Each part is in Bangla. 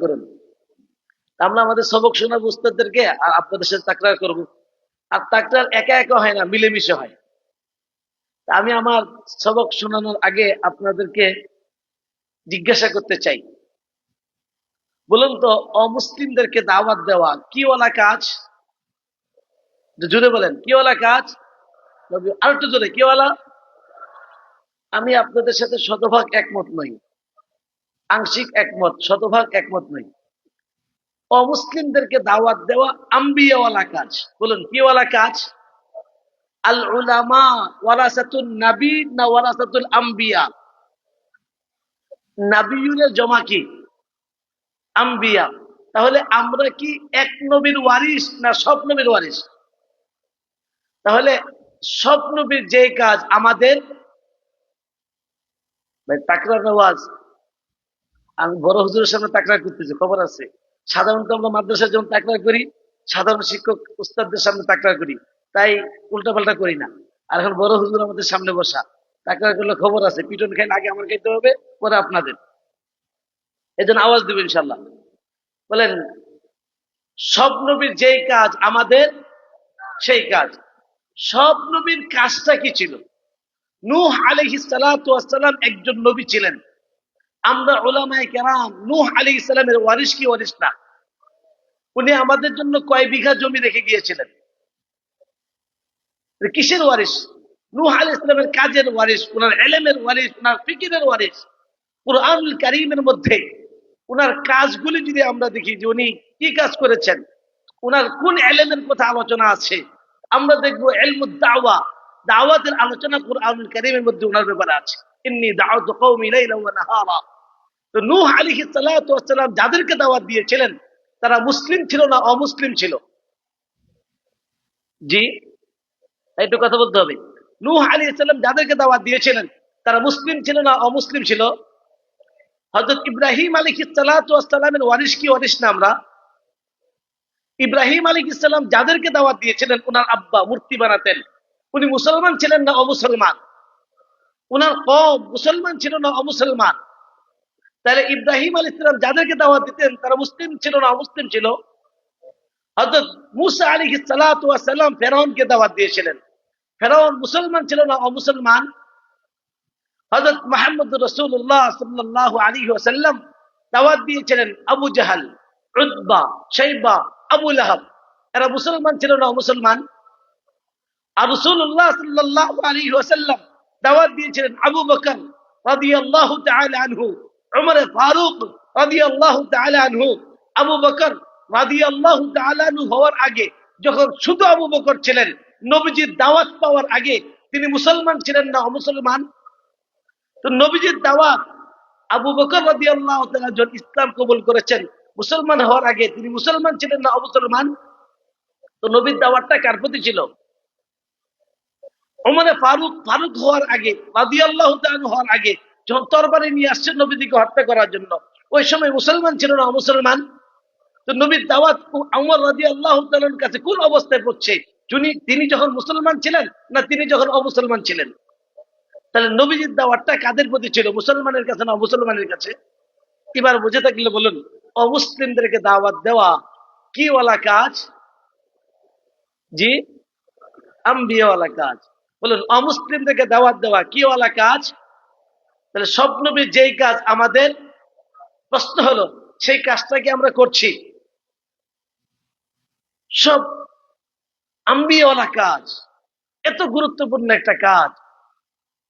করুন। আমরা আমাদের সবক শোনাবো উস্তাদদেরকে, আর আপনাদের সাথে তাকরার করব। আর তাকরার একা একা হয় না, মিলেমিশে হয়। আমি আমার সবক শোনানোর আগে আপনাদেরকে জিজ্ঞাসা করতে চাই, বলুন তো, অমুসলিমদেরকে দাওয়াত দেওয়া কিওয়ালা কাজ? জোরে বলেন, কিওয়ালা কাজ? আর একটু জোরে, কিওয়ালা? আমি আপনাদের সাথে শতভাগ একমত নই, আংশিক একমত, শতভাগ একমত নই। অমুসলিমদেরকে দাওয়াত দেওয়া আম্বিয়াওয়ালা কাজ। বলুন, কিওয়ালা কাজ? আল উলামা ওয়ারাসাতুন নবী না ওয়ারাসাতুল আম্বিয়া? নবিয়ুনের জমা কি? আম্বিয়া। তাহলে আমরা কি এক নবীর ওয়ারিস না সব নবীর ওয়ারিস? তাহলে সব নবীর যে কাজ আমাদের, তাকরার আওয়াজ, আমি বড় হুজুরের সামনে তাকরার করতেছি, খবর আছে। সাধারণত আমরা মাদ্রাসায় যখন তাকরার করি, সাধারণ শিক্ষক উস্তাদদের সামনে তাকরার করি, তাই উল্টাপাল্টা করি না। আর এখন বড় হুজুর আমাদের সামনে বসা, তাকরার করলে খবর আছে, পিটন খাইলে আগে আমার খাইতে হবে, পরে আপনাদের। এই জন্য আওয়াজ দেবেন ইনশাল্লাহ। বলেন, সব নবীর যেই কাজ আমাদের সেই কাজ। সব নবীর কাজটা কি ছিল? নূহ আলাইহিস সালাতু ওয়াস সালাম একজন নবী ছিলেন। আমরা উলামায়ে কেরাম নূহ আলাইহিস সালামের ওয়ারিস কি ওয়ারিস না? উনি আমাদের জন্য কয় বিঘা জমি রেখে গিয়েছিলেন? কিসের ওয়ারিস? নূহ আলাইহিস সালামের কাজের ওয়ারিস, ওনার ইলমের ওয়ারিস, ওনার ফিকিরের ওয়ারিস। কুরআনুল কারীমের মধ্যে ওনার কাজগুলি যদি আমরা দেখি যে উনি কি কাজ করেছেন, ওনার কোন ইলমের কথা আলোচনা আছে, আমরা দেখবো ইলমুদ দাওয়া, দাওয়াতের আলোচনা কুরআনুল কারীমের মধ্যে ওনার ব্যাপারে আছে। ইন্নী দাউতু কওমি লাইলা ওয়া নাহারা। তো নূহ আলাইহিস সালাতু ওয়াস সালাম যাদেরকে দাওয়াত দিয়েছিলেন, তারা মুসলিম ছিল না অমুসলিম ছিল? জি, একটু কথা বলতে হবে। নূহ আলাইহিস সালাম যাদেরকে দাওয়াত দিয়েছিলেন, তারা মুসলিম ছিল না অমুসলিম ছিল? হযরত ইব্রাহিম আলাইহিস সালাতু ওয়াস সালামের ওয়ারিস কি ওয়ারিস না আমরা? ইব্রাহিম আলাইহিস সালাম যাদেরকে দাওয়াত দিয়েছিলেন, ওনার আব্বা মূর্তি বানাতেন, উনি মুসলমান ছিলেন না অমুসলমান? ওনার কওম মুসলমান ছিল না অমুসলমান? তাহলে ইব্রাহিম আলাইহিস সালাম যাদেরকে দাওয়াত দিতেন, তারা মুসলিম ছিল না অমুসলিম ছিল? হযরত মূসা আলাইহিস সালাতু ওয়াস সালাম ফেরাউনকে দাওয়াত দিয়েছিলেন, ফেরাউন মুসলমান ছিল না অমুসলমান? হযরত মুহাম্মদ রাসূলুল্লাহ সাল্লাল্লাহু আলাইহি ওয়াসাল্লাম দাওয়াত দিয়েছিলেন আবু জাহাল, উতবা, শাইবা, আবু লাহাব, এরা মুসলমান ছিল না মুসলমান? আর রাসূলুল্লাহ সাল্লাল্লাহু আলাইহি ওয়াসাল্লাম দাওয়াত দিয়েছিলেন আবু বকর রাদিয়াল্লাহু তাআলা আনহু, উমর ফারুক রাদিয়াল্লাহু তাআলা আনহু। আবু বকর রাদিয়াল্লাহু তাআলা আনহু হওয়ার আগে, যখন শুধু আবু বকর ছিলেন, নবীজির দাওয়াত পাওয়ার আগে তিনি মুসলমান ছিলেন না অমুসলমান? তো নবীজির দাওয়াত, আবু বকর রাদিয়াল্লাহু তাআলা যখন ইসলাম কবুল করেছেন, মুসলমান হওয়ার আগে তিনি মুসলমান ছিলেন না অমুসলমান? তো নবীর দাওয়াতটা কার প্রতি ছিল? ওমরে ফারুক ফারুক হওয়ার আগে, রাদিয়াল্লাহু তাআলা হওয়ার আগে, যখন তরবারি নিয়ে আসছেন নবীজিকে হত্যা করার জন্য, ওই সময় মুসলমান ছিল না অমুসলমান? তো নবীর দাওয়াত ওমর রাদিয়াল্লাহু তাআলার কাছে কোন অবস্থায় পড়ছে? তিনি যখন মুসলমান ছিলেন না তিনি যখন অমুসলমান ছিলেন? তাহলে নবীজির দাওয়াতটা কাদের প্রতি ছিল, মুসলমানের কাছে না মুসলমানের কাছে? এবার বুঝে থাকলে বলুন, অমুসলিমদেরকে দাওয়াত দেওয়া কি ওয়ালা কাজ? জি, আম্বিয়াওয়ালা কাজ। বলুন, অমুসলিমদেরকে দাওয়াত দেওয়া কি ওয়ালা কাজ? তাহলে সব নবীর যেই কাজ আমাদের, প্রশ্ন হলো সেই কাজটা কি আমরা করছি? সব আম্বিয়াওয়ালা কাজ, এত গুরুত্বপূর্ণ একটা কাজ,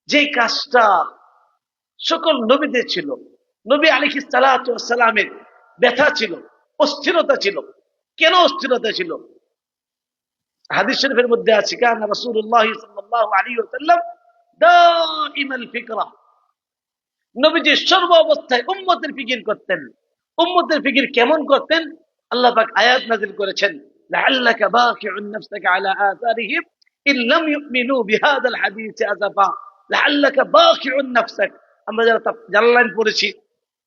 যে কাজটা সকল নবীদের ছিল। নবী আলাইহিস সালাতু ওয়াস সালামের ব্যথা ছিল, অস্থিরতা ছিল। কেন অস্থিরতা ছিল? হাদিস শরীফের মধ্যে আছে, কানা রাসূলুল্লাহ সাল্লাল্লাহু আলাইহি ওয়াসাল্লাম দাইমাল ফিকরা। নবীজি সর্ব অবস্থায় উম্মতের ফিকির করতেন। উম্মতের ফিকির কেমন করতেন? আল্লাহ পাক আয়াত নাযিল করেছেন, লাআল্লাকা বাকিউন নাফসাকা আলা আথারিহিম ইন লাম ইউমিনু বিহাদাল হাদিস আসাফা। লাআল্লাকা বাকিউন নাফসাক। আমরা যারা জালালাইন পড়েছি,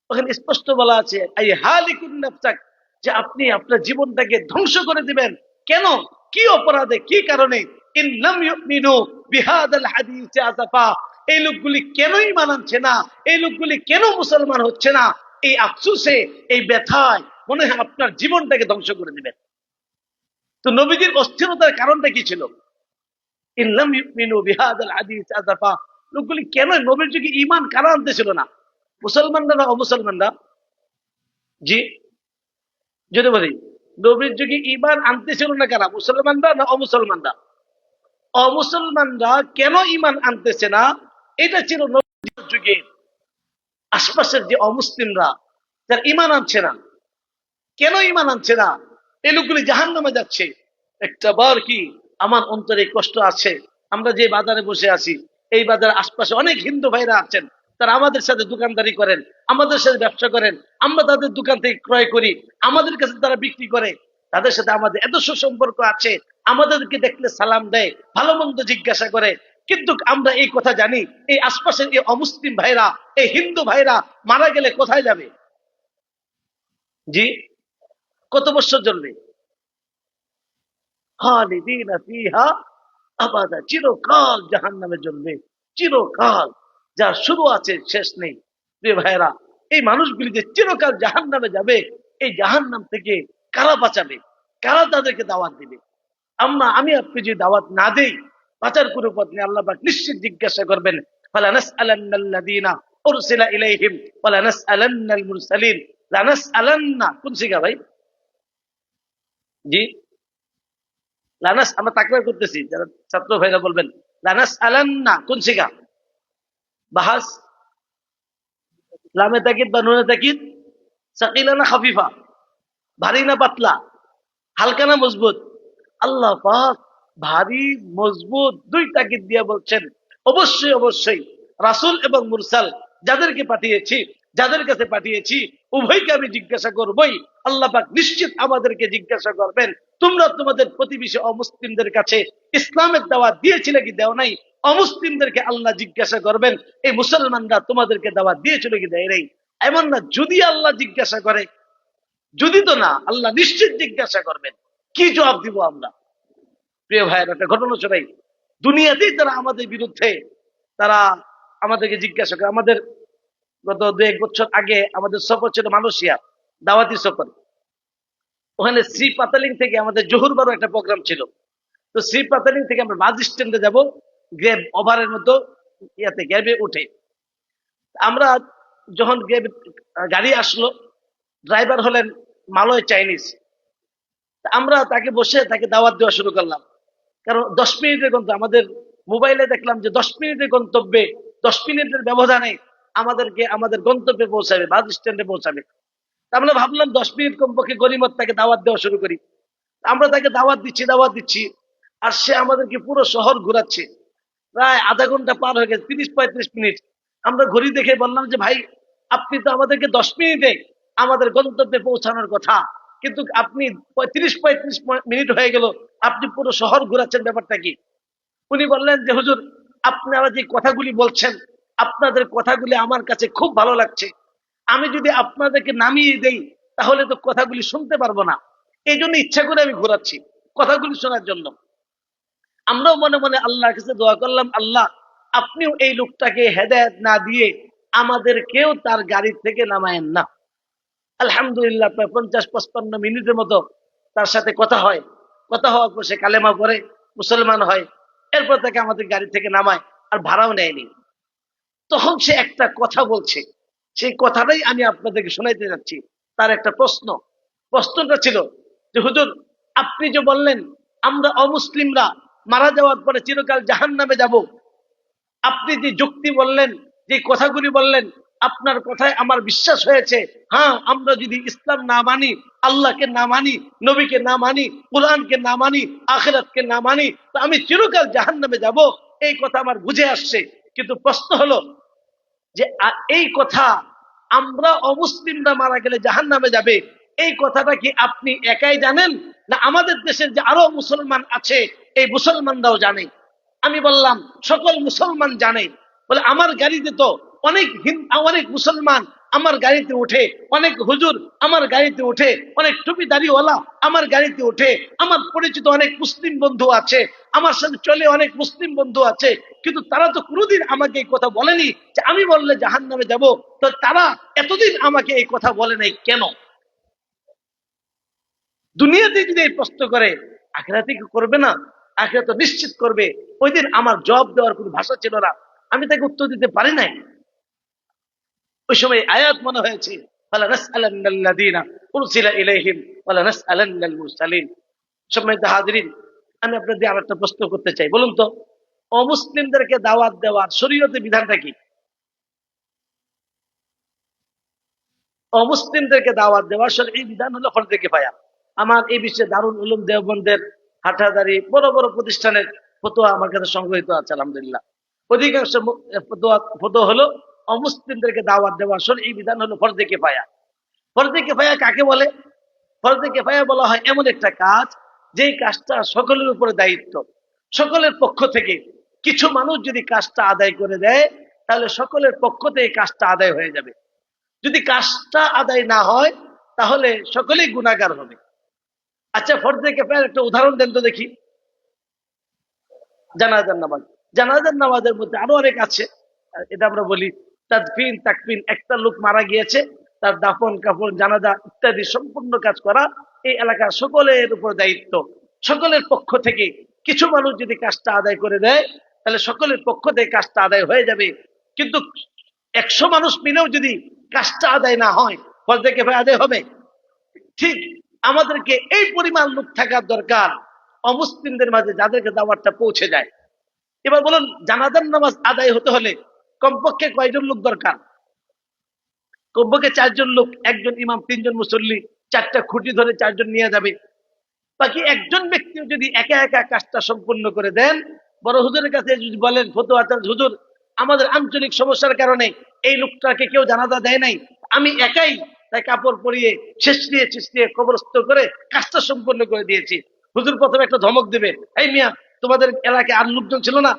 ওখানে স্পষ্ট বলা আছে আই হালিকুন নাফসাক, যে আপনি আপনার জীবনটাকে ধ্বংস করে দিবেন। কেন? কি অপরাধে, কি কারণে? ইন লাম ইউমিনু বিহাদাল হাদিস আসাফা। এই লোকগুলি কেনই মানছে না, এই লোকগুলি কেন মুসলমান হচ্ছে না? এই আফসোসে, এই ব্যথায় মনে হয় আপনার জীবনটাকে ধ্বংস করে দিবেন। তো নবীজির অস্থিরতার কারণটা কি ছিল? ইনলাম ইউমিনু বিহাদাল হাদিস আযাফা, লোকগুলি কেন নবীর যুগে ঈমান কারা আনতেছিল না? মুসলমানরা না অমুসলমানরা? জি, যদি বলি নবীর যুগে ঈমান আনতেছিল না কারা? মুসলমানরা না অমুসলমানরা? অমুসলমানরা কেন ঈমান আনতেছে না? এটা ছিল নবীর যুগে আশপাশের যে অমুসলিমরা, যারা ঈমান আনছে না। কেন ঈমান আনছে না? এই লোকগুলি জাহান্নামে যাচ্ছে। একটা বার কি আমার অন্তরে কষ্ট আছে। আমরা যে বাজারে বসে আছি, এই বাজারের আশপাশে অনেক হিন্দু ভাইরা আছেন, তারা আমাদের সাথে দোকানদারি করেন, আমাদের সাথে ব্যবসা করেন, আমরা তাদের দোকান থেকে ক্রয় করি, আমাদের কাছে তারা বিক্রি করে, তাদের সাথে আমাদের এত সুসম্পর্ক আছে, আমাদেরকে দেখলে সালাম দেয়, ভালো মন্দ জিজ্ঞাসা করে। কিন্তু আমরা এই কথা জানি, এই আশপাশের এই অমুসলিম ভাইরা, এই হিন্দু ভাইরা মারা গেলে কোথায় যাবে? জি, কত বছর চলবে? খালিদিনা ফিহা আবাদা, চিরকাল জাহান্নামে জ্বলবে, চিরকাল, যার শুরু আছে শেষ নেই। প্রিয় ভাইরা, এই মানুষগুলি যে চিরকাল জাহান্নামে যাবে, এই জাহান্নাম থেকে কারা বাঁচাবে? কারা তাদেরকে দাওয়াত দিবে? আমি আপনি যদি দাওয়াত না দেই, বাঁচার কোনো পথ নেই। আল্লাহ পাক নিশ্চিত জিজ্ঞাসা করবেন, ফালানাসআলান্নাল্লাযীনা উরসিলা ইলাইহিম ওয়ালানাসআলান্নাল মুরসালিন। লানাসআলান্না কোন সিগা ভাই? জি, লানাস, আমরা তাকরার করতেছি, যারা ছাত্র ভাইরা বলবেন লানাস আলান্না কোন সিগা? বাহাস, লামে তাকিদ বা নুনে তাকিদ? সাকিলা না খাফিফা? ভারী না পাতলা? হালকা না মজবুত? আল্লাহ পাক ভারী মজবুত দুই তাকিদ দিয়ে বলছেন, অবশ্যই অবশ্যই রাসূল এবং মুরসাল যাদেরকে পাঠিয়েছি, যাদের কাছে পাঠিয়েছি, উভয়কে আমি জিজ্ঞাসা করবই। আল্লাহ পাক নিশ্চিত আমাদেরকে জিজ্ঞাসা করবেন, তোমরা তোমাদের প্রতিবেশী অমুসলিমদের কাছে ইসলামের দাওয়াত দিয়েছিলে কি দেও নাই? অমুসলিমদেরকে আল্লাহ জিজ্ঞাসা করবেন, এই মুসলমানরা তোমাদেরকে দাওয়াত দিয়েছিল কি দেয় নাই? এমন না, যদি আল্লাহ জিজ্ঞাসা করে, যদি তো না, আল্লাহ নিশ্চিত জিজ্ঞাসা করবেন। কি জবাব দিব আমরা? প্রিয় ভাইয়ের একটা ঘটনা শোনাই। দুনিয়াতেই তারা আমাদের বিরুদ্ধে, তারা আমাদেরকে জিজ্ঞাসা করে। আমাদের গত 2-1 বছর আগে আমাদের সফর ছিল মালয়েশিয়া, দাওয়াতি সফর। ওখানে শ্রী পাতালিং থেকে আমাদের জোহর বারো একটা প্রোগ্রাম ছিল। তো শ্রী পাতালিং থেকে আমরা বাস স্ট্যান্ডে যাব, গ্রেব ওভারের মতো ইয়াতে গ্যাবে উঠে। আমরা যখন গাড়ি আসলো, ড্রাইভার হলেন মালয় চাইনিজ। আমরা তাকে বসে তাকে দাওয়াত দেওয়া শুরু করলাম। কারণ 10 মিনিটের গন্তব্য, আমাদের মোবাইলে দেখলাম যে 10 মিনিটের গন্তব্যে, 10 মিনিটের ব্যবধানে আমাদেরকে আমাদের গন্তব্যে পৌঁছাবে, বাস স্ট্যান্ডে পৌঁছাবে। আমরা ভাবলাম 10 মিনিট কমপক্ষে গরিমত তাকে দাওয়াত দেওয়া শুরু করি। আমরা তাকে দাওয়াত দিচ্ছি, আর সে আমাদেরকে পুরো শহর ঘুরাচ্ছে। প্রায় আধা ঘন্টা পার হয়ে গেছে, 30-35 মিনিট। আমরা ঘড়ি দেখে বললাম যে ভাই, আপনি তো আমাদেরকে 10 মিনিটে আমাদের গন্তব্যে পৌঁছানোর কথা, কিন্তু আপনি 30-35 মিনিট হয়ে গেল, আপনি পুরো শহর ঘুরাচ্ছেন, ব্যাপারটা কি? উনি বললেন যে হুজুর, আপনারা যে কথাগুলি বলছেন, আপনাদের কথাগুলি আমার কাছে খুব ভালো লাগছে। আমি যদি আপনাদেরকে নামিয়ে দেই, তাহলে তো কথাগুলি শুনতে পারবো না। এই জন্য ইচ্ছা করে আমি ঘোরাচ্ছি, কথাগুলি শোনার জন্য। আমরাও মনে মনে আল্লাহর কাছে দোয়া করলাম, আল্লাহ আপনিও এই লোকটাকে হেদায়েত না দিয়ে আমাদেরকেও তার গাড়ি থেকে নামায়েন না। আলহামদুলিল্লাহ, প্রায় 50-55 মিনিটের মতো তার সাথে কথা হয়। কথা হওয়ার পর সে কালেমা পড়ে, মুসলমান হয়। এরপর তাকে আমাদের গাড়ি থেকে নামায়, আর ভাড়াও নেয়নি। তখন সে একটা কথা বলছে, সেই কথাটাই আমি আপনাদেরকে শোনাইতে যাচ্ছি। তার একটা প্রশ্নটা ছিল যে হুজুর, আপনি যে বললেন আমরা অমুসলিমরা মারা যাওয়ার পরে চিরকাল জাহান্নামে যাব, আপনি যে যুক্তি বললেন, যে কথাগুলি বললেন, আপনার কথায় আমার বিশ্বাস হয়েছে। হ্যাঁ, আমরা যদি ইসলাম না মানি, আল্লাহকে না মানি, নবীকে না মানি, কোরআনকে না মানি, আখিরাতকে না মানি, তো আমি চিরকাল জাহান্নামে যাব, এই কথা আমার বুঝে আসছে। কিন্তু প্রশ্ন হলো যে এই কথা, আমরা অমুসলিমরা মারা গেলে জাহান্নামে যাবে, এই কথাটা কি আপনি একাই জানেন, না আমাদের দেশের যে আরো মুসলমান আছে এই মুসলমানরাও জানে? আমি বললাম সকল মুসলমান জানে। বলে আমার গাড়িতে তো অনেক মুসলমান আমার গাড়িতে উঠে, অনেক হুজুর আমার গাড়িতে উঠে, অনেক টুপিদারিওয়ালা আমার গাড়িতে উঠে, আমার পরিচিত অনেক মুসলিম বন্ধু আছে, আমার সাথে চলে অনেক মুসলিম বন্ধু আছে, কিন্তু তারা তো কোনোদিন আমাকে এই কথা বলেনি যে আমি বললে জাহান্নামে যাব। তো তারা এতদিন আমাকে এই কথা বলে নাই কেন? দুনিয়াতে যদি এই প্রশ্ন করে, আখিরাতে কি করবে না? আখিরাত তো নিশ্চিত করবে। ওই দিন আমার জবাব দেওয়ার কোনো ভাষা ছিল না, আমি তাকে উত্তর দিতে পারি নাই। ওই সময় আয়াত মনে হয়েছে, ফালা নাসআলান্নাল্লাযীনা উরসিলা ইলাইহিম ওয়ালা নাসআলান্নাল মুরসালিন। সম্মানিত হাজিরিন, আমি আপনাদের আরেকটা প্রশ্ন করতে চাই। বলুন তো, অমুসলিমদেরকে দাওয়াত দেওয়ার শরীয়তে বিধানটা কি? অমুসলিমদেরকে দাওয়াত দেওয়ার এই বিধান হলো ফরজে কিফায়া। আমার এই বিষয়ে দারুল উলুম দেওবন্দের, হাটাদারি বড় বড় প্রতিষ্ঠানের ফতোয়া আমার কাছে সংগ্রহীত আছে আলহামদুলিল্লাহ। অধিকাংশ ফতোয়া হলো অমুসলিমদেরকে দাওয়াত দেওয়ার এই বিধান হলো ফরজে কিফায়া। ফরজে কিফায়া কাকে বলে? ফরজে কিফায়া বলা হয় এমন একটা কাজ, যেই কাজটা সকলের উপরে দায়িত্ব। সকলের পক্ষ থেকে কিছু মানুষ যদি কাজটা আদায় করে দেয়, তাহলে সকলের পক্ষ থেকে কাজটা আদায় হয়ে যাবে। যদি কাজটা আদায় না হয়, তাহলে সকলেই গুনাহগার হবে। আচ্ছা, ফরজে কিফায়ার একটা উদাহরণ দেন তো দেখি। জানাজার নামাজ। জানাজার নামাজের মধ্যে আরো অনেক আছে, এটা আমরা বলি তাদফিন তাকফিন। একটা লোক মারা গিয়েছে, তার দাফন কাফন জানাজা ইত্যাদি সম্পূর্ণ কাজ করা এই এলাকার সকলের উপর দায়িত্ব। সকলের পক্ষ থেকে কিছু মানুষ যদি কাজটা আদায় করে দেয়, তাহলে সকলের পক্ষ থেকে কাজটা আদায় হয়ে যাবে। কিন্তু 100 মানুষ মিলেও যদি কাজটা আদায় না হয়, ফরজে কিফায়া আদায় হবে? ঠিক আমাদেরকে এই পরিমাণ লোক থাকার দরকার অমুসলিমদের মাঝে, যাদেরকে দাওয়াতটা পৌঁছে যায়। এবার বলুন, জানাজার নামাজ আদায় হতে হলে কমপক্ষে কয়জন লোক দরকার? কমপক্ষে 4 জন লোক, একজন ইমাম, 3 জন মুসল্লি, 4টা খুঁটি ধরে 4 জন নিয়ে যাবে। বাকি একজন ব্যক্তি যদি একা একা কাজটা সম্পূর্ণ করে দেন, বড় হুজুরের কাছে যদি বলেন ফতোয়া চান, হুজুর আমাদের আঞ্চলিক সমস্যার কারণে এই লোকটাকে কেউ জানাজা দেয় নাই, আমি একাই তাই কাপড় পরিয়ে শেষরিয়ে চেষ্টিয়ে কবরস্থ করে কাজটা সম্পূর্ণ করে দিয়েছি। হুজুর প্রথমে একটা ধমক দেবে, এই মিয়া তোমাদের এলাকায় আর লোকজন ছিল না?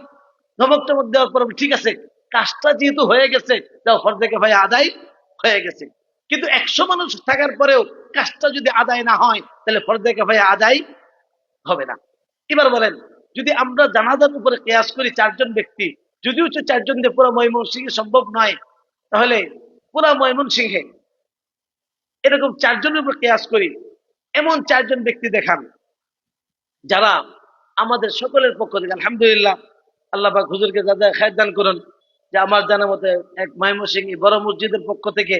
ধমক টমক দেওয়ার পর ঠিক আছে, কাজটা যেহেতু হয়ে গেছে, তাও ফরজে কিফায়া আদায় হয়ে গেছে। কিন্তু 100 মানুষ থাকার পরেও কাজটা যদি আদায় না হয়, তাহলে ফরজে কিফায়া আদায় হবে না। এবার বলেন, যদি আমরা জানাজার উপরে কিয়াস করি 4 জন ব্যক্তি, যদিও 4 জন দিয়ে পুরো ময়মনসিংহে সম্ভব নয়, তাহলে পুরো ময়মনসিংহে এরকম 4 জনের উপর কিয়াস করি, এমন 4 জন ব্যক্তি দেখান যারা আমাদের সকলের পক্ষ থেকে, আলহামদুলিল্লাহ আল্লাহ পাক হুজুরকে যাদের খায়ের দান করুন, যে আমার জানা মতে এক ময়মনসিংহ বড় মসজিদের পক্ষ থেকে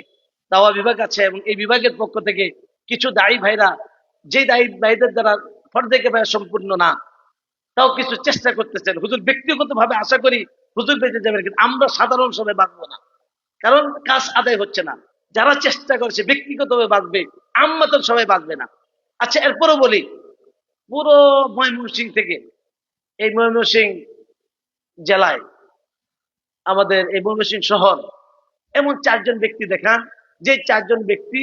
দাওয়া বিভাগ আছে, এবং এই বিভাগের পক্ষ থেকে কিছু দায়ী ভাইরা, যে দায়ী ভাইদের দ্বারা ফরজে কিফায়া সম্পূর্ণ না, তাও কিছু চেষ্টা করতেছেন। হুজুর ব্যক্তিগত ভাবে আশা করি হুজুর বেঁচে যাবেন, কিন্তু আমরা সাধারণ সবাই বাঁচবো না, কারণ কাজ আদায় হচ্ছে না। যারা চেষ্টা করছে ব্যক্তিগত ভাবে বাঁচবে, আমমাতন সবাই বাঁচবে না। আচ্ছা, এরপরও বলি, পুরো ময়মনসিংহ থেকে, এই ময়মনসিংহ জেলায়, আমাদের এই ময়মনসিংহ শহর, এমন 4 জন ব্যক্তি দেখান, যে 4 জন ব্যক্তি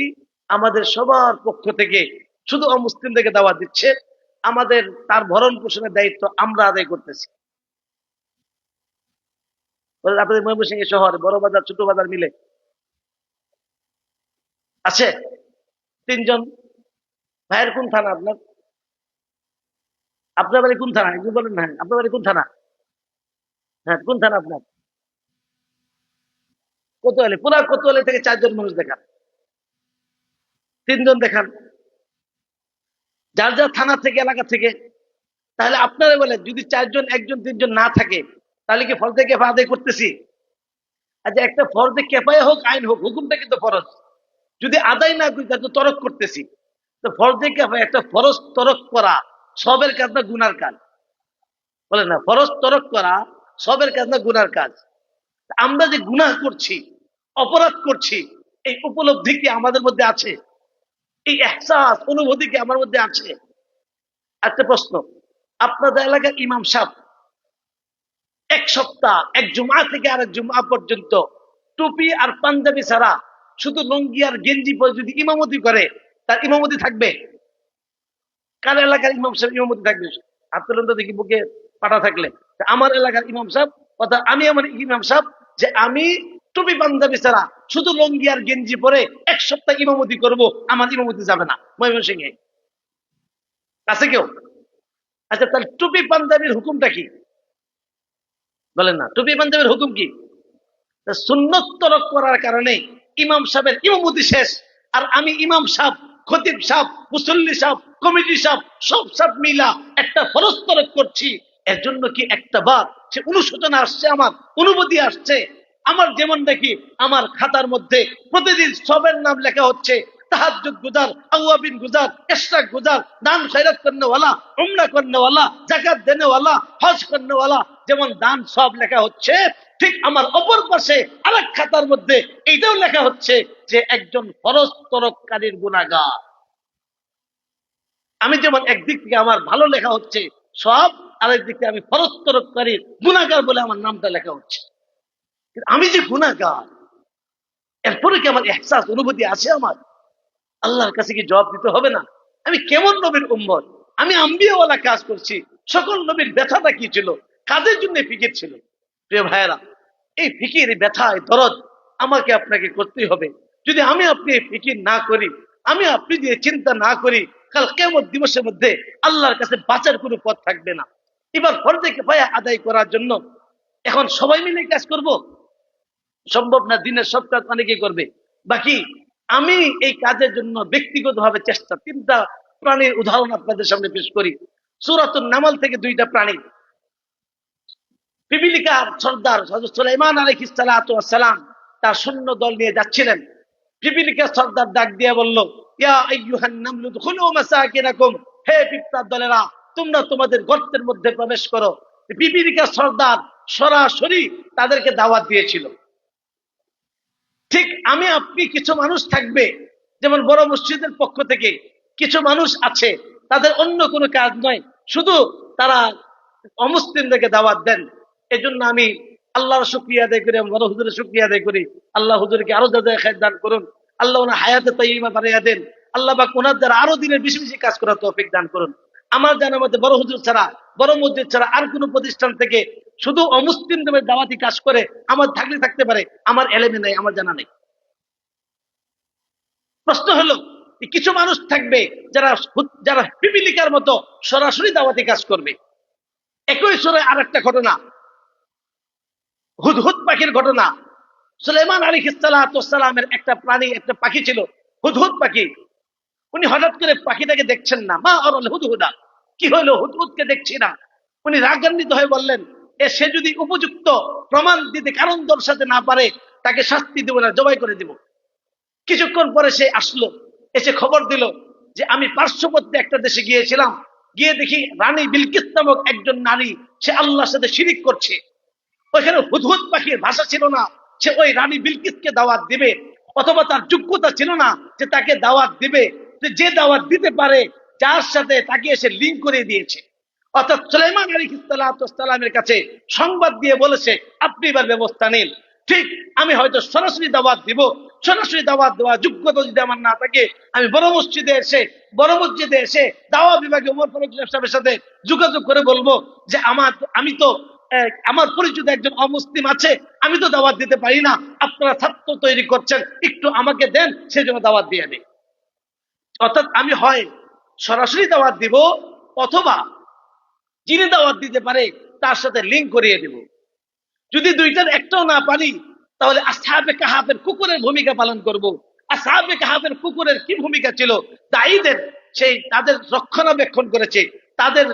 আমাদের সবার পক্ষ থেকে শুধু অমুসলিমদেরকে দাওয়াত দিচ্ছে, আমাদের তার ভরণ পোষণের দায়িত্ব আমরা আদায় করতেছি। আপনাদের ময়মনসিংহ শহর বড় বাজার ছোট বাজার মিলে আছে 3 জন। ভাইয়ের কোন থানা আপনার? আপনার বাড়ি কোন থানা একটু বলেন না। আপনার বাড়ি কোন থানা? হ্যাঁ, কোন থানা আপনার? কোতোয়ালি। পুরা কোতোয়ালি থেকে 4 জন মানুষ দেখান, 3 জন দেখান, যার যার থানা থেকে, এলাকা থেকে। তাহলে আপনারা বলেন, যদি 4 জন, 1 জন, 3 জন না থাকে, তাহলে কি ফরজে কিফায়া আদায় করতেছি? আচ্ছা, একটা ফরজে কিফায়া হোক, আইন হোক, হুকুমটা কিন্তু ফরজ। যদি আদায় না করি, তাহলে তো তরক করতেছি। তো ফরজে কিফায়া একটা ফরজ তরক করা সবের কাজ না গুনার কাজ? বলেন না, ফরজ তরক করা সবের কাজ না গুনার কাজ? আমরা যে গুনাহ করছি, অপরাধ করছি, এই উপলব্ধি কি আমাদের মধ্যে আছে? এই এহসাস, অনুভূতি কি আমার মধ্যে আছে? একটা প্রশ্ন, আপনাদের এলাকার ইমাম সাহেব 1 সপ্তাহ, এক জুমা থেকে আরেক জুমা পর্যন্ত টুপি আর পাঞ্জাবি ছাড়া শুধু লুঙ্গি আর গেঞ্জি পরে যদি ইমামতি করে, তার ইমামতি থাকবে? কার এলাকার ইমাম সাহেব ইমামতি থাকবে? আপনার তো দেখি বুকে পাটা থাকলে। আমার এলাকার ইমাম সাহেব, অর্থাৎ আমি আমার ইমাম সাহেব, যে আমি টুপি পাঞ্জাবি ছাড়া শুধু লঙ্গি আর গেঞ্জি পরে 1 সপ্তাহ ইমামতি করব, আমার ইমামতি যাবে না ময়মনসিংহে? আছে কেউ? আচ্ছা, তাহলে টুপি পাঞ্জাবির হুকুমটা কি বলেন না? টুপি পাঞ্জাবির হুকুম কি? সুন্নত তরক করার কারণে ইমাম সাহেবের ইমামতি শেষ, আর আমি ইমাম সাহেব, খতিব সাহেব, মুসল্লি সাহেব, কমিটি সাহেব, সব সাহেব মিলা একটা ফরজ তরক করছি। এর জন্য কি একটা বার সে অনুশোচনা আসছে, আমার অনুভূতি আসছে? আমার যেমন দেখি আমার খাতার মধ্যে প্রতিদিন সবের নাম লেখা হচ্ছে, তাহাজ্জুদ গুজার, আওয়াবিন গুজার, ইশরাক গুজার, দান খয়রাত করনেওয়ালা, উমরা করনেওয়ালা, যাকাত দেনেওয়ালা, হজ করনেওয়ালা, যেমন দান সব লেখা হচ্ছে, ঠিক আমার অপর পাশে আরেক খাতার মধ্যে এইটাও লেখা হচ্ছে যে একজন ফরজ তরককারীর গুনাহগার। আমি যেমন একদিক থেকে আমার ভালো লেখা হচ্ছে সব, আরেক দিক থেকে আমি ফরজ তরককারীর গুনাহগার বলে আমার নামটা লেখা হচ্ছে। আমি যে গুনাহগার, এরপরে কি আমার ইহসাস অনুভূতি আছে? আমার আল্লাহর কাছে কি জবাব দিতে হবে না? আমি কেমন নবীর উম্মত? আমি আম্বিয়াওয়ালা কাজ করছি। সকল নবীর ব্যথাটা কি ছিল? কাদের জন্য ফিকির ছিল? প্রিয় ভাইয়েরা, এই ফিকির, এই ব্যথা, এই দরদ আমাকে আপনাকে করতেই হবে। যদি আমি আপনি এই ফিকির না করি, আমি আপনি যে চিন্তা না করি, কাল কিয়ামত দিবসের মধ্যে আল্লাহর কাছে বাঁচার কোনো পথ থাকবে না। এবার ফরজে কিফায়া আদায় করার জন্য এখন সবাই মিলে কাজ করব, সম্ভব না। দিনের সব কাজ অনেকেই করবে, বাকি আমি এই কাজের জন্য ব্যক্তিগতভাবে চেষ্টা। 3টা প্রাণীর উদাহরণ আপনাদের সামনে পেশ করি। সূরাতুন নামল থেকে 2টা প্রাণী। পিপিলিকার সর্দার হযরত সুলাইমান আলাইহিস সালাতু ওয়াস সালাম তার সৈন্য দল নিয়ে যাচ্ছিলেন। পিপিলিকার সর্দার ডাক দিয়ে বলল, ইয়া আইয়ুহান নামলু দুখুলু মাসাকিনাকুম, হে পিঁপড়ার দলেরা, তোমরা তোমাদের গর্তের মধ্যে প্রবেশ করো। পিপিলিকার সর্দার সরাসরি তাদেরকে দাওয়াত দিয়েছিল। ঠিক আমি আপনি কিছু মানুষ থাকবে, যেমন বড় মসজিদের পক্ষ থেকে কিছু মানুষ আছে, তাদের অন্য কোনো কাজ নয়, শুধু তারা অমুসলিমদেরকে দাওয়াত দেন। এজন্য আমি আল্লাহর শুকরিয়া আদায় করি, বড় হুজুরের শুকরিয়া আদায় করি। আল্লাহ হুজুরকে আরো যাদের খায়ের দান করুন, আল্লাহ ওনার হায়াতে তাইয়্যিবা বাড়াইয়া দেন, আল্লাহ পাক ওনার দ্বারা আরো দিনের বেশি বেশি কাজ করার তৌফিক দান করুন। আমার জানার মধ্যে বড় হুজুর ছাড়া, বড় মসজিদ ছাড়া আর কোন প্রতিষ্ঠান থেকে শুধু অমুসলিমদের দাওয়াতি কাজ করে আমার থাকলে থাকতে পারে, আমার এলেমে নাই, আমার জানা নেই। প্রশ্ন হলো, কিছু মানুষ থাকবে যারা যারা পিপিলিকার মতো সরাসরি দাওয়াতি কাজ করবে। একই সুরে আরেকটা ঘটনা, হুদহুদ পাখির ঘটনা। সুলাইমান আলাইহিস সালাতু ওয়াস সালামের একটা প্রাণী, একটা পাখি ছিল, হুদহুদ পাখি। উনি হঠাৎ করে পাখিটাকে দেখছেন না। মা আরাল হুদহুদা, কি হলো? হুদহুদকে দেখছি না। উনি রাগান্বিত হয়ে বললেন, সে যদি উপযুক্ত প্রমাণ দিতে, কারণ দর্শাতে না পারে, তাকে শাস্তি দেব না, জবাই করে দিব। কিছুক্ষণ পরে সে আসলো, এসে খবর দিল যে আমি পার্শ্ববর্তী একটা দেশে গিয়েছিলাম, গিয়ে দেখি রানী বিলকিস নামক একজন নারী, সে আল্লাহর সাথে শিরিক করছে। ওইখানে হুদহুদ পাখির ভাষা ছিল না সে ওই রানী বিলকিসকে দাওয়াত দিবে, অথবা তার যোগ্যতা ছিল না যে তাকে দাওয়াত দিবে। যে দাওয়াত দিতে পারে, যার সাথে তাকে এসে লিঙ্ক করে দিয়েছে। অর্থাৎ সুলাইমান আলাইহিস সালাতু ওয়াস সালামের কাছে সংবাদ দিয়ে বলেছে, আপনি এবার ব্যবস্থা নিন। ঠিক আমি হয়তো সরাসরি দাওয়াত দিব, সরাসরি দাওয়াত দেওয়া যোগ্যতা যদি আমার না থাকে, আমি বড় মসজিদে এসে দাওয়া বিভাগে ওমর ফারুক সাহেবের সাথে যোগাযোগ করে বলবো যে আমি তো আমার পরিচিত একজন অমুসলিম আছে, আমি তো দাওয়াত দিতে পারি না, আপনারা ছাত্র তৈরি করছেন, একটু আমাকে দেন, সেই জন্য দাওয়াত দিয়ে নেই। অর্থাৎ আমি হয় সরাসরি দাওয়াত দিব, অথবা যিনি দাওয়াত দিতে পারে তার সাথে লিঙ্ক করিয়ে দেব। যদি দুইটার একটাও না পারি, তাহলে আসহাবে কাহাফের কুকুরের ভূমিকা পালন করব। আসহাবে কাহাফের কুকুরের কি ভূমিকা ছিল? দায়ীদের, সেই তাদের রক্ষণাবেক্ষণ করেছে, তাদের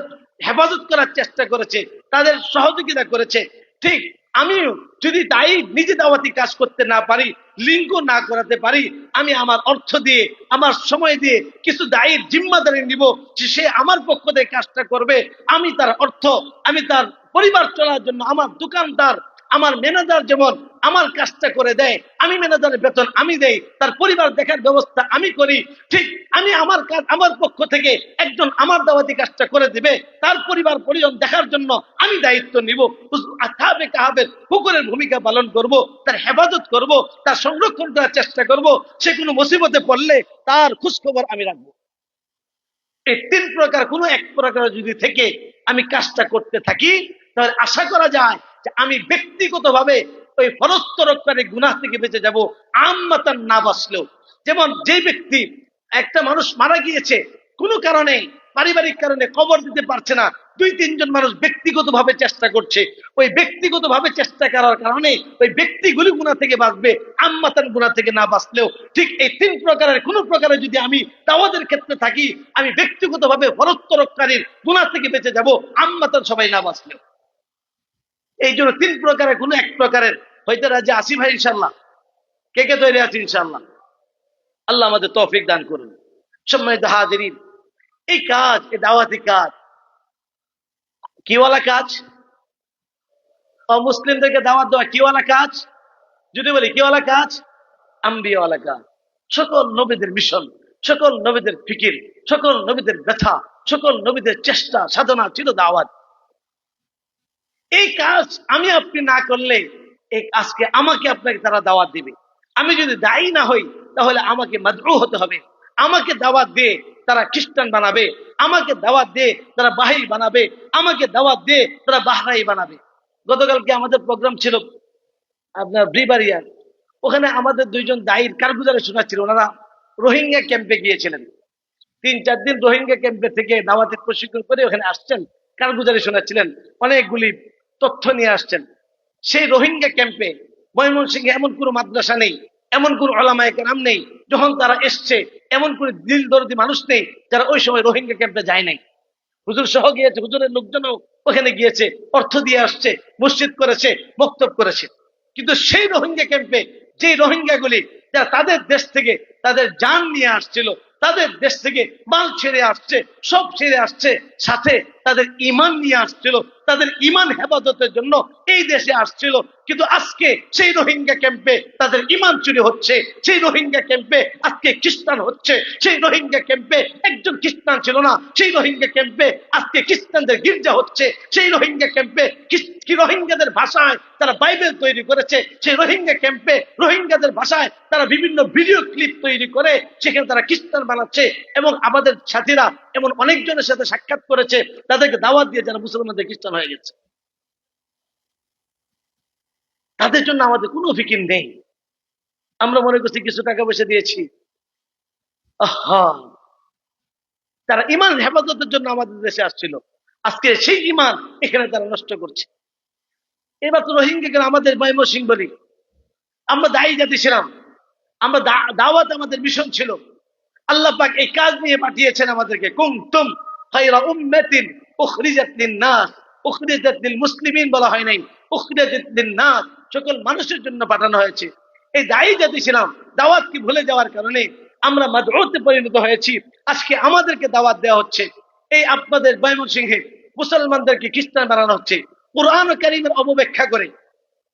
হেফাজত করার চেষ্টা করেছে, তাদের সহযোগিতা করেছে। ঠিক আমিও যদি দায়ী নিজে দাওয়াতি কাজ করতে না পারি, লিঙ্ক না করাতে পারি, আমি আমার অর্থ দিয়ে, আমার সময় দিয়ে কিছু দায়ীর জিম্মাদারি নিব যে সে আমার পক্ষ থেকে কাজটা করবে। আমি তার অর্থ, আমি তার পরিবার চলার জন্য, আমার দোকানদার, আমার ম্যানেজার যেমন আমার কাজটা করে দেয়, আমি ম্যানেজারের বেতন আমি দেই, তার পরিবার দেখার ব্যবস্থা আমি করি। ঠিক আমি আমার কাজ, আমার পক্ষ থেকে একজন আমার দাওয়াতি কাজটা করে দিবে, তার পরিবার পরিজন দেখার জন্য আমি দায়িত্ব নিব। আসহাবে কাহাফের কুকুরের ভূমিকা পালন করব, তার হেফাজত করব, তার সংরক্ষণ করার চেষ্টা করব। সে কোনো মুসিবতে পড়লে তার খোঁজ খবর আমি রাখবো। এই 3 প্রকার কোনো এক প্রকার যদি থেকে আমি কাজটা করতে থাকি, তাহলে আশা করা যায় যে আমি ব্যক্তিগতভাবে ওই ফরজ তরককারী গুনাহ থেকে বেঁচে যাব, আম্মাতান না বাঁচলেও। যেমন যে ব্যক্তি, একটা মানুষ মারা গিয়েছে কোনো কারণে, পারিবারিক কারণে কবর দিতে পারছে না, 2-3 জন মানুষ ব্যক্তিগতভাবে চেষ্টা করছে, ওই ব্যক্তিগতভাবে চেষ্টা করার কারণে ওই ব্যক্তিগুলি গুনাহ থেকে বাঁচবে, আম্মাতান গুনাহ থেকে না বাঁচলেও। ঠিক এই 3 প্রকারের কোন প্রকারে যদি আমি দাওয়াতের ক্ষেত্রে থাকি, আমি ব্যক্তিগতভাবে ফরজ তরককারীর গুনাহ থেকে বেঁচে যাব, আম্মাতান সবাই না বাঁচলেও। এই জন্য 3 প্রকারের কোন এক প্রকারের হইতে রাজি আছি ভাই ইনশাল্লাহ? কে কে তৈরি আছি ইনশাল্লাহ? আল্লাহ আমাদের তৌফিক দান করুন। সম্মানিত হাজিরিন, এই কাজ, এই দাওয়াতি কাজ কিওয়ালা কাজ? অমুসলিমদেরকে দাওয়াত দেওয়া কিওয়ালা কাজ? যদি বলি কিওয়ালা কাজ, আম্বিয়াওয়ালা কাজ। সকল নবীদের মিশন, সকল নবীদের ফিকির, সকল নবীদের ব্যথা, সকল নবীদের চেষ্টা সাধনা ছিল দাওয়াত। এই কাজ আমি আপনি না করলে এই আজকে আমাকে আপনাকে তারা দাওয়াত দিবে। আমি যদি দায়ী না হই তাহলে আমাকে মাদরু হতে হবে। আমাকে দাওয়াত দিয়ে তারা খ্রিস্টান বানাবে, আমাকে দাওয়াত দিয়ে তারা বাহাই বানাবে, আমাকে দাওয়াত দিয়ে তারা বাহরাই বানাবে। গতকালকে আমাদের প্রোগ্রাম ছিল আপনার ব্রিবারিয়ার, ওখানে আমাদের 2জন দায়ীর কারগুজারে শোনাচ্ছিল। ওনারা রোহিঙ্গা ক্যাম্পে গিয়েছিলেন, 3-4 দিন রোহিঙ্গা ক্যাম্পে থেকে দাওয়াতের প্রশিক্ষণ করে ওখানে আসছেন, কারগুজারি শোনাচ্ছিলেন, অনেকগুলি তথ্য নিয়ে আসছেন। সেই রোহিঙ্গা ক্যাম্পে ময়মনসিংহে এমন কোনো মাদ্রাসা নেই, এমন কোন ওলামায়ে কেরাম নেই, যখন তারা এসছে এমন কোন দিল দরদি মানুষ নেই যারা ওই সময় রোহিঙ্গা ক্যাম্পে যায় নাই। হুজুর সহ গিয়েছে, হুজুরের লোকজনও ওখানে গিয়েছে, অর্থ দিয়ে আসছে, মসজিদ করেছে, বক্তব্য করেছে। কিন্তু সেই রোহিঙ্গা ক্যাম্পে যে রোহিঙ্গাগুলি যারা তাদের দেশ থেকে তাদের জান নিয়ে আসছিল, তাদের দেশ থেকে মাল ছেড়ে আসছে, সব ছেড়ে আসছে, সাথে তাদের ইমান নিয়ে আসছিল, তাদের ইমান হেফাজতের জন্য এই দেশে আসছিল। কিন্তু আজকে সেই রোহিঙ্গা ক্যাম্পে তাদের ইমান চুরি হচ্ছে, সেই রোহিঙ্গা ক্যাম্পে আজকে খ্রিস্টান হচ্ছে, সেই রোহিঙ্গা ক্যাম্পে একজন খ্রিস্টান ছিল না, সেই রোহিঙ্গা ক্যাম্পে আজকে খ্রিস্টানদের গির্জা হচ্ছে, সেই রোহিঙ্গা ক্যাম্পে রোহিঙ্গাদের ভাষায় তারা বাইবেল তৈরি করেছে, সেই রোহিঙ্গা ক্যাম্পে রোহিঙ্গাদের ভাষায় তারা বিভিন্ন ভিডিও ক্লিপ তৈরি করে সেখানে তারা খ্রিস্টান বানাচ্ছে। এবং আমাদের সাথীরা এমন অনেকজনের সাথে সাক্ষাৎ করেছে, তাদেরকে দাওয়াত দিয়ে যারা মুসলমানদের খ্রিস্টান হয়ে গেছে। তাদের জন্য আমাদের কোনো ফিকির নেই। আমরা মনে করছি কিছু টাকা পয়সা দিয়েছি, আহা, তারা ইমান হেফাজতের জন্য আমাদের দেশে আসছিল, আজকে সেই ইমান এখানে তারা নষ্ট করছে। এবার তো রোহিঙ্গা আমাদের ময়মনসিংহ বলি, আমরা দায়ী জাতি ছিলাম, আমরা দাওয়াত আমাদের মিশন ছিল। আল্লাহ পাক এই কাজ নিয়ে পাঠিয়েছেন আমাদেরকে। কুনতুম খায়রা উম্মাতিন উখরিজাত লিন-নাস, উখরিজাত লিল-মুসলিমিন বলা হয় নাই, উখরিজাত লিন-নাস, সকল মানুষের জন্য পাঠানো হয়েছে। এই দায়ী জাতি ছিলাম, দাওয়াতকে ভুলে যাওয়ার কারণে আমরা মাদউতে পরিণত হয়েছি। আজকে আমাদেরকে দাওয়াত দেওয়া হচ্ছে, এই আপনাদের ময়মনসিংহে মুসলমানদেরকে খ্রিস্টান বানানো হচ্ছে কোরআন কারীমের অবব্যাখ্যা করে।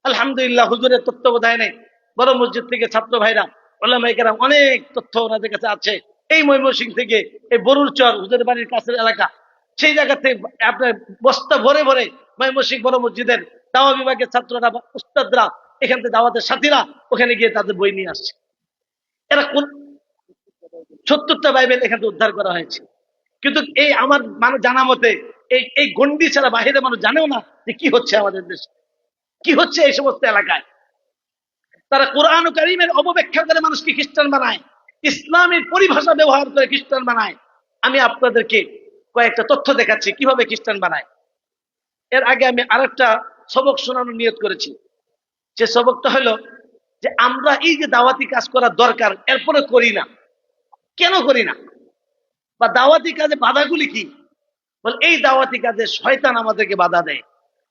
আলহামদুলিল্লাহ, হুজুরের তত্ত্বাবধানে বড় মসজিদ থেকে ছাত্র ভাইরা, ওলামায়ে কেরাম অনেক তথ্য ওনাদের কাছে আছে। এই ময়মনসিংহ থেকে এই বরুর চর হুজুরের বাড়ির কাছের এলাকা, সেই জায়গা থেকে আপনার বস্তা ভরে ভরে ময়মনসিংহ বড় মসজিদের দাওয়া বিভাগের ছাত্ররা, উস্তাদরা, এখান থেকে দাওয়াতের সাথীরা ওখানে গিয়ে তাদের বই নিয়ে আসছে। এরা কোন 70টা বাইবেল এখান থেকে উদ্ধার করা হয়েছে। কিন্তু এই আমার মানুষ জানা মতে এই গন্ডি ছাড়া বাহিরে মানুষ জানেও না যে কি হচ্ছে আমাদের দেশে, কি হচ্ছে এই সমস্ত এলাকায়। তারা কোরআন কারীমের অপব্যাখ্যা করে মানুষকে খ্রিস্টান বানায়, ইসলামের পরিভাষা ব্যবহার করে খ্রিস্টান বানায়। আমি আপনাদেরকে কয়েকটা তথ্য দেখাচ্ছি কিভাবে খ্রিস্টান বানায়। এর আগে আমি আরেকটা সবক শোনানোর নিয়ত করেছি। যে সবকটা হলো যে আমরা এই যে দাওয়াতি কাজ করার দরকার, এরপরে করি না, কেন করি না, বা দাওয়াতি কাজে বাধাগুলি কি? বল, এই দাওয়াতি কাজে শয়তান আমাদেরকে বাধা দেয়।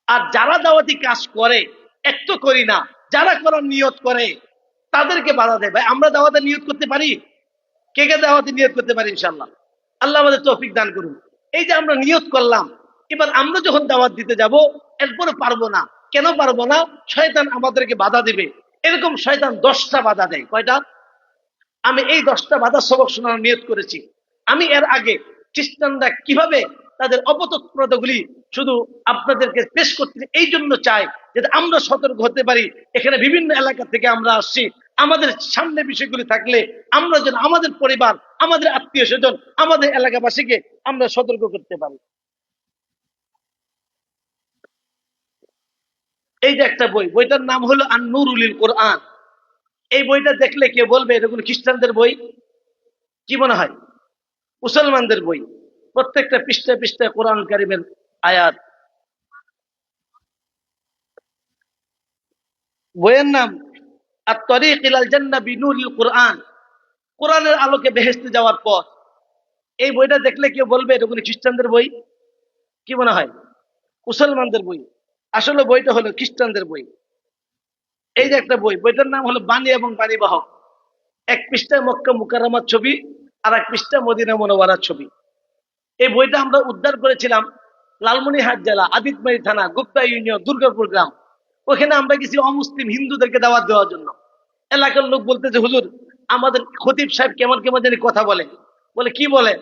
আর যারা দাওয়াতি কাজ করে এক তো করি না, যারা করার নিয়ত করে তাদেরকে বাধা দেয়। ভাই, আমরা দাওয়াতে নিয়ত করতে পারি? কে কে দাওয়াতে নিয়ত করতে পারি? ইনশাআল্লাহ আল্লাহ আমাদের তৌফিক দান করুন। এই যে আমরা নিয়ত করলাম, এবার আমরা যখন দাওয়াত দিতে যাব এরপরে পারবো না। কেন পারবো না? শয়তান আমাদেরকে বাধা দিবে। এরকম শয়তান 10টা বাধা দেয়। কয়টা? আমি এই 10টা বাধা সবক শোনানোর নিয়ত করেছি। আমি এর আগে খ্রিস্টানরা কিভাবে তাদের অপতৎপরতাগুলি শুধু আপনাদেরকে পেশ করতে এই জন্য চাই যাতে আমরা সতর্ক হতে পারি। এখানে বিভিন্ন এলাকা থেকে আমরা আসছি, আমাদের সামনে বিষয়গুলি থাকলে আমরা যেন আমাদের পরিবার, আমাদের আত্মীয় স্বজন, আমাদের এলাকাবাসীকে আমরা সতর্ক করতে পারি। এই যে একটা বই, বইটার নাম হলো আন-নূরুল কোরআন। এই বইটা দেখলে কেউ বলবে এটা কোনো খ্রিস্টানদের বই? কি মনে হয়? মুসলমানদের বই। প্রত্যেকটা পৃষ্ঠায় পৃষ্ঠায় কোরআন কারিমের আয়াত। বইয়ের নাম আত-তরিক ইলাল জান্নাহ বিনুরিল কোরআন, কোরআনের আলোকে বেহেশতে যাওয়ার পথ। এই বইটা দেখলে কেউ বলবে এটা কোনো খ্রিস্টানদের বই? কি মনে হয়? মুসলমানদের বই। আসলে বইটা হলো খ্রিস্টানদের বই। এই যে একটা বই, বইটার নাম হলো বাণী এবং বাণীবাহক। এক পৃষ্ঠায় মক্কা মুকাররমার ছবি, আর এক পৃষ্ঠায় মদিনা মুনাওয়ারার ছবি। এই বইটা আমরা উদ্ধার করেছিলাম লালমনিরহাট জেলা, আদিতমারি থানা, গুপ্তা ইউনিয়ন, দুর্গাপুর গ্রাম। ওখানে আমরা গেছি অমুসলিম হিন্দুদেরকে দাওয়াত দেওয়ার জন্য। এলাকার লোক বলতে যে হুজুর, আমাদের খতিব সাহেব কেমন কেমন জানি কথা বলে। বলে কি বলে?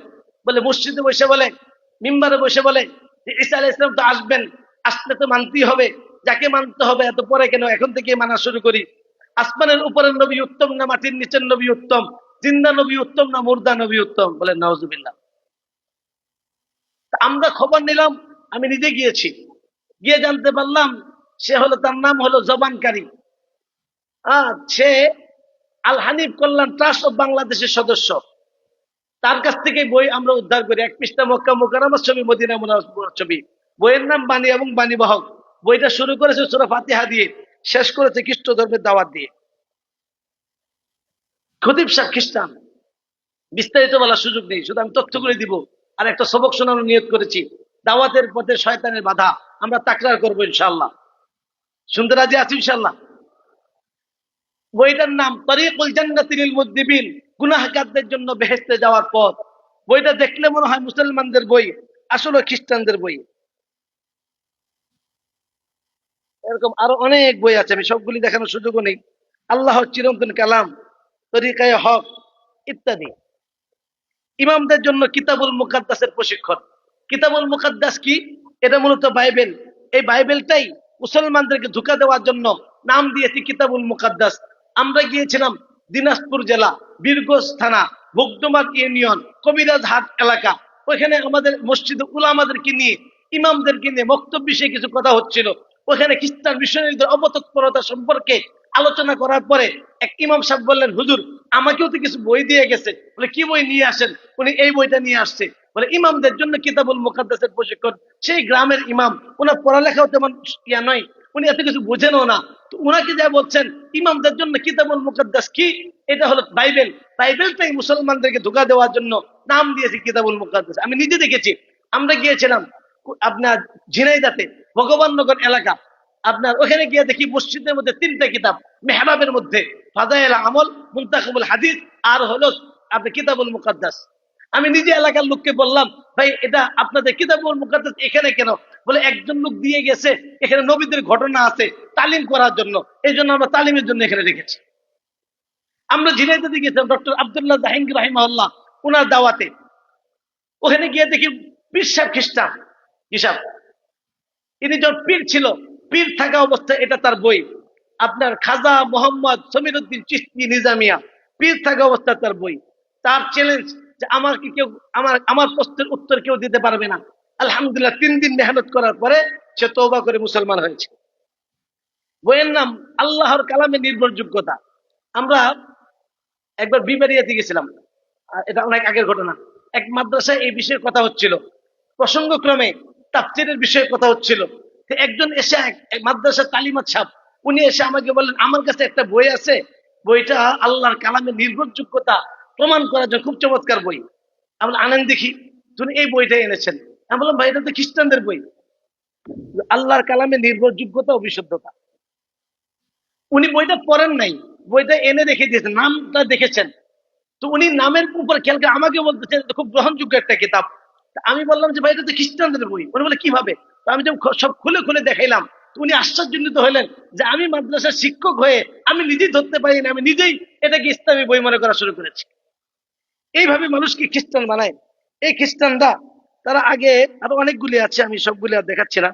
বলে মসজিদে বসে বলে, মিম্বারে বসে বলে যে ঈসা আলাইহিস সালাম তো আসবেন, আসলে তো মানতেই হবে। যাকে মানতে হবে এত পরে কেন, এখন থেকে মানা শুরু করি। আসমানের উপরের নবী উত্তম না মাটির নিচের নবী উত্তম? জিন্দা নবী উত্তম না মুর্দা নবী উত্তম? বলে নাউজুবিল্লাহ। আমরা খবর নিলাম, আমি নিজে গিয়েছি, গিয়ে জানতে পারলাম সে হলো, তার নাম হলো জবানকারী। সে আল হানিফ কল্যাণ ট্রাস্ট অফ বাংলাদেশের সদস্য। তার কাছ থেকে বই আমরা উদ্ধার করি। এক পৃষ্ঠা মক্কা মুকাররমার ছবি, মদিনা মুনাওয়ারার ছবি। বইয়ের নাম বাণী এবং বাণীবাহক। বইটা শুরু করেছে সূরা ফাতিহা দিয়ে, শেষ করেছে খ্রিস্ট ধর্মের দাওয়াত দিয়ে। খতিব সাহেব খ্রিস্টান। বিস্তারিত বলার সুযোগ নেই, শুধু আমি তথ্যগুলি দিব। আর একটা সবক শোনানোর নিয়ত করেছি। দাওয়াতের পথে শয়তানের বাধা আমরা তাকরার করবো ইনশাআল্লাহ। শুনতে রাজি আছি ইনশাআল্লাহ? বইটার নাম তরিকুল জান্নাতি লিল মুযনিবিন, গুনাহগারদের জন্য বেহেশতে যাওয়ার পথ। বইটা দেখলে মনে হয় মুসলমানদের বই, আসলে খ্রিস্টানদের বই। এরকম আরো অনেক বই আছে, আমি সবগুলি দেখানোর সুযোগও নেই। আল্লাহর চিরন্তন কালাম, তরিকায়ে হক ইত্যাদি। ইমামদের জন্য কিতাবুল মুকাদ্দাসের প্রশিক্ষণ। কিতাবুল মুকাদ্দাস কি? এটা মূলত বাইবেল। এই বাইবেলটাই মুসলমানদেরকে ধোঁকা দেওয়ার জন্য নাম দিয়েছি কিতাবুল মুকাদ্দাস। আমরা গিয়েছিলাম দিনাজপুর জেলা, বীরগঞ্জ থানা, বগডোমার ইউনিয়ন, কবিরাজ হাট এলাকা। ওইখানে আমাদের মসজিদ উলামাদেরকে নিয়ে, ইমামদেরকে নিয়ে বক্তব্য বিষয়ে কিছু কথা হচ্ছিল। ওখানে খ্রিস্টান মিশনারিদের অবতৎপরতা সম্পর্কে আলোচনা করার পরে এক ইমাম সাহেব বললেন, হুজুর আমাকেও তো কিছু বই দিয়ে গেছে। বলে কি বই নিয়ে আসেন? উনি এই বইটা নিয়ে আসছে। বলে ইমামদের জন্য কিতাবুল মুকাদ্দাসের প্রশিক্ষণ। সেই গ্রামের ইমাম, ওনার পড়ালেখাও তেমন ইয়া নয়, উনি এত কিছু বোঝেনও না। তো ওনাকে যা বলছেন ইমামদের জন্য কিতাবুল মুকাদ্দাস কি, এটা হলো বাইবেল। বাইবেলটাই মুসলমানদেরকে ধোঁকা দেওয়ার জন্য নাম দিয়েছে কিতাবুল মুকাদ্দাস। আমি নিজে দেখেছি। আমরা গিয়েছিলাম আপনার ঝিনাইদাতে, ভগবাননগর এলাকা। আপনার ওখানে গিয়ে দেখি মসজিদের মধ্যে তিনটা কিতাব, মেহরাবের মধ্যে ফাদায়েল আমল, মুনতাখিবুল হাদিস, আর হলো আপনার কিতাবুল মুকাদ্দাস। আমি নিজে এলাকার লোককে বললাম, ভাই এটা আপনাদের কিতাবুল মুকাদ্দাস এখানে কেন? বলে একজন লোক দিয়ে গেছে, এখানে নবীদের ঘটনা আছে তালিম করার জন্য, এই জন্য আমরা তালিমের জন্য এখানে রেখেছি। আমরা ঝিনাইদহে গিয়েছিলাম ডক্টর আব্দুল্লাহ জাহাঙ্গীর রাহিমাহুল্লাহ, ওনার দাওয়াতে। ওখানে গিয়ে দেখি পীর সাহেব খ্রিস্টান হিসাব। ইনি যখন পীর ছিল, পীর থাকা অবস্থায় এটা তার বই। আপনার খাজা মোহাম্মদ সমীরউদ্দিন চিশতি নিজামিয়া, পীর থাকা অবস্থায় তার বই। তার চ্যালেঞ্জ যে আমার কি কেউ, আমার প্রশ্নের উত্তর কেউ দিতে পারবে না। আলহামদুলিল্লাহ 3 দিন মেহনত করার পরে সে তওবা করে মুসলমান হয়েছে। বইয়ের নাম আল্লাহর কালামের নির্ভরযোগ্যতা। আমরা একবার বিবারিয়াতে গেছিলাম, এটা অনেক আগের ঘটনা। এক মাদ্রাসায় এই বিষয়ে কথা হচ্ছিল, প্রসঙ্গক্রমে তাফসীরের বিষয়ে কথা হচ্ছিল। একজন এসে, এক মাদ্রাসার তালিমাত সাহেব, উনি এসে আমাকে বললেন, আমার কাছে একটা বই আছে, বইটা আল্লাহর কালামের নির্ভরযোগ্যতা প্রমাণ করার জন্য খুব চমৎকার বই। আমরা আনেন দেখি। তিনি এই বইটা এনেছেন। আমি বললাম, ভাই এটা তো খ্রিস্টানদের বই, আল্লাহর কালামের নির্ভরযোগ্যতা ও বিশুদ্ধতা। উনি বইটা পড়েন নাই, বইটা এনে রেখে দিয়েছেন, নামটা দেখেছেন। তো উনি নামের উপর খেয়াল করে আমাকে বলতেছেন খুব গ্রহণযোগ্য একটা কিতাব। আমি বললাম যে ভাই এটা তো খ্রিস্টানদের বই। উনি বলে কিভাবে? তো আমি যখন সব খুলে খুলে দেখাইলাম, উনি আশ্চর্যান্বিত হলেন যে আমি মাদ্রাসার শিক্ষক হয়ে আমি নিজেই ধরতে পারি না, আমি নিজেই এটাকে ইসলামী বই মনে করা শুরু করেছি। এইভাবে মানুষকে খ্রিস্টান বানায় এই খ্রিস্টানরা। তারা আগে আরো অনেকগুলি আছে, আমি সবগুলি আর দেখাচ্ছি না,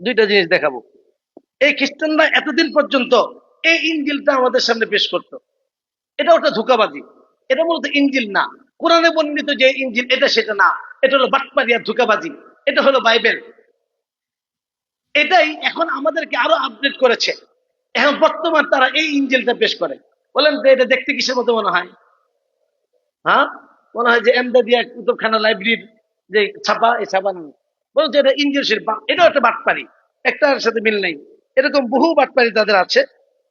দুইটা জিনিস দেখাবো। এই খ্রিস্টানরা এতদিন পর্যন্ত এই ইনজিলটা আমাদের সামনে পেশ করতো। এটা ওটা ধোঁকাবাজি। এটা মূলত ইনজিল না, কোরআনে বর্ণিত যে ইনজিল এটা সেটা না, এটা হলো বাটপারি আর ধোঁকাবাজি। এটা হলো বাইবেল। এটাই এখন আমাদেরকে আরো আপডেট করেছে। এখন বর্তমান তারা এই ইঞ্জিলটা পেশ করে। বলেন তো এটা দেখতে কিসের মতো মনে হয়? হ্যাঁ, মনে হয় যে এমদাদিয়া কুতুবখানা লাইব্রেরির যে ছাপা, এই ছাপা না। বলছে এটা ইঞ্জিল শরীফ, এটাও একটা বাটপারি, একটার সাথে মিল নেই। এরকম বহু বাটপারি তাদের আছে।